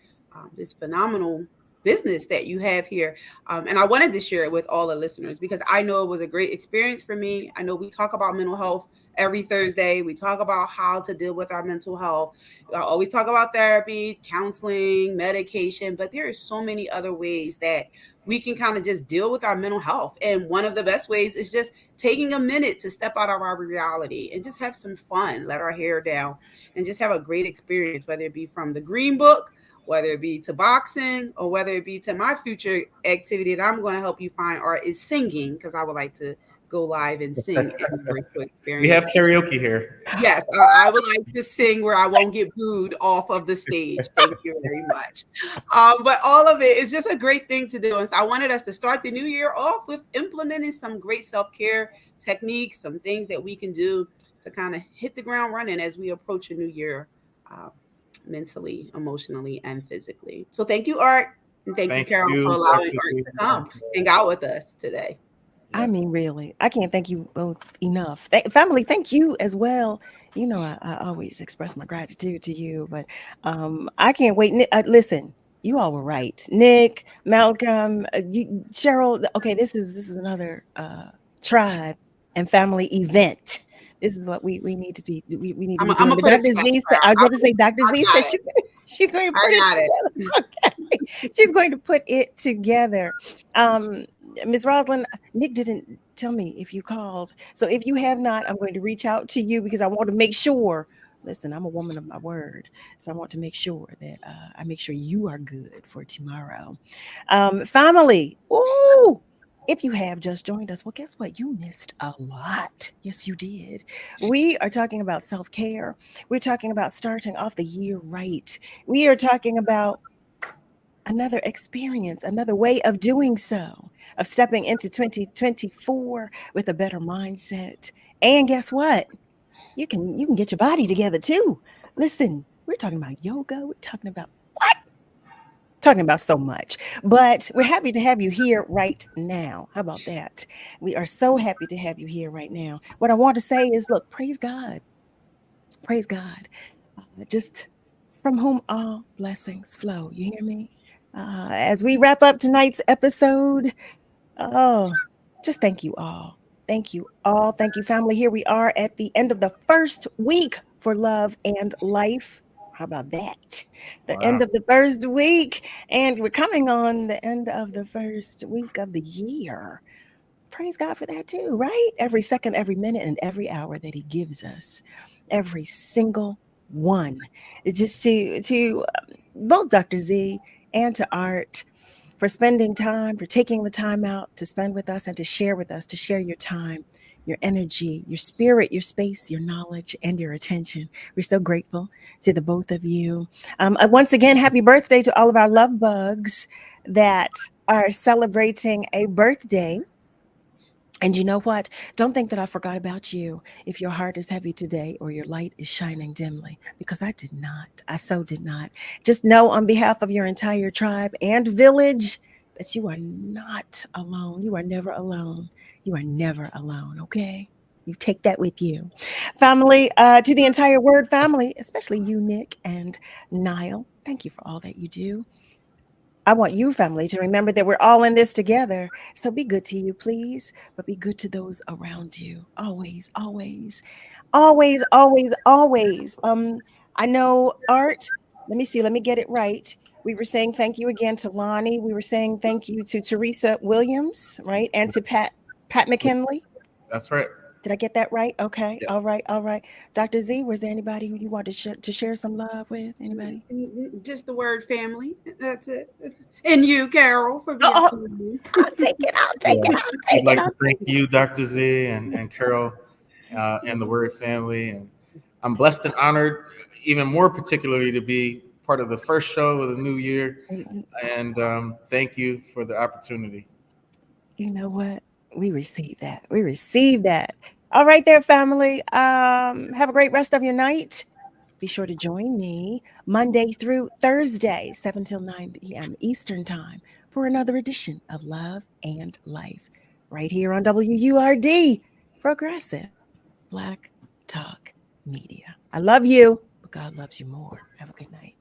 this phenomenal business that you have here. And I wanted to share it with all the listeners because I know it was a great experience for me. I know we talk about mental health every Thursday. We talk about how to deal with our mental health. I always talk about therapy, counseling, medication, but there are so many other ways that we can kind of just deal with our mental health. And one of the best ways is just taking a minute to step out of our reality and just have some fun, let our hair down, and just have a great experience, whether it be from the Green Book, whether it be to boxing, or whether it be to my future activity that I'm going to help you find, Art, is singing, because I would like to go live and sing in the virtual experience. We have karaoke here. Yes, I would like to sing where I won't get booed off of the stage. Thank you very much. But all of it is just a great thing to do. And so I wanted us to start the new year off with implementing some great self-care techniques, some things that we can do to kind of hit the ground running as we approach a new year, mentally, emotionally, and physically. So thank you, Art. And thank you, Carol, for allowing Art to come hang out with us today. I mean, really, I can't thank you both enough. Family, thank you as well. You know, I always express my gratitude to you, but I can't wait. Listen, you all were right. Nick, Malcolm, Cheryl. Okay, this is another tribe and family event. This is what we need to be. We need to be doing. But Dr. Z, I was going to say, Dr. Z said she's going to put it together. Okay, she's going to put it together. Ms. Rosalind, Nick didn't tell me if you called. So if you have not, I'm going to reach out to you because I want to make sure. Listen, I'm a woman of my word. So I want to make sure that I make sure you are good for tomorrow. Family, ooh, if you have just joined us, well, guess what? You missed a lot. Yes, you did. We are talking about self-care. We're talking about starting off the year right. We are talking about another experience, another way of doing so, of stepping into 2024 with a better mindset. And guess what? You can get your body together too. Listen, we're talking about yoga. We're talking about what? Talking about so much. But we're happy to have you here right now. How about that? We are so happy to have you here right now. What I want to say is, look, praise God. Praise God. Just from whom all blessings flow. You hear me? As we wrap up tonight's episode, just thank you all. Thank you all. Thank you, family. Here we are at the end of the first week for Love and Life. How about that? The end of the first week. And we're coming on the end of the first week of the year. Praise God for that too, right? Every second, every minute, and every hour that He gives us. Every single one. Just to both Dr. Z and to Art for spending time, for taking the time out to spend with us and to share with us, to share your time, your energy, your spirit, your space, your knowledge, and your attention. We're so grateful to the both of you. Once again, happy birthday to all of our love bugs that are celebrating a birthday. And you know what? Don't think that I forgot about you if your heart is heavy today or your light is shining dimly, because I did not. I so did not. Just know on behalf of your entire tribe and village that you are not alone. You are never alone. You are never alone, okay? You take that with you. Family, to the entire word family, especially you, Nick and Niall, thank you for all that you do. I want you, family, to remember that we're all in this together. So be good to you, please, but be good to those around you. Always, always, always, always, always. I know, Art, let me get it right. We were saying thank you again to Lonnie. We were saying thank you to Teresa Williams, right? And to Pat McKinley. That's right. Did I get that right? Okay. Yes. All right. All right. Dr. Z, was there anybody who you wanted to share some love with? Anybody? Just the word family. That's it. And you, Carol, for being. I'll take it. I'll take it. I'll I'd take like it. to thank you, Dr. Z, and Carol, and the Word family. And I'm blessed and honored, even more particularly, to be part of the first show of the new year. And thank you for the opportunity. You know what? We received that. We received that. All right there, family. Have a great rest of your night. Be sure to join me Monday through Thursday, 7 till 9 p.m. Eastern Time for another edition of Love and Life right here on WURD, Progressive Black Talk Media. I love you, but God loves you more. Have a good night.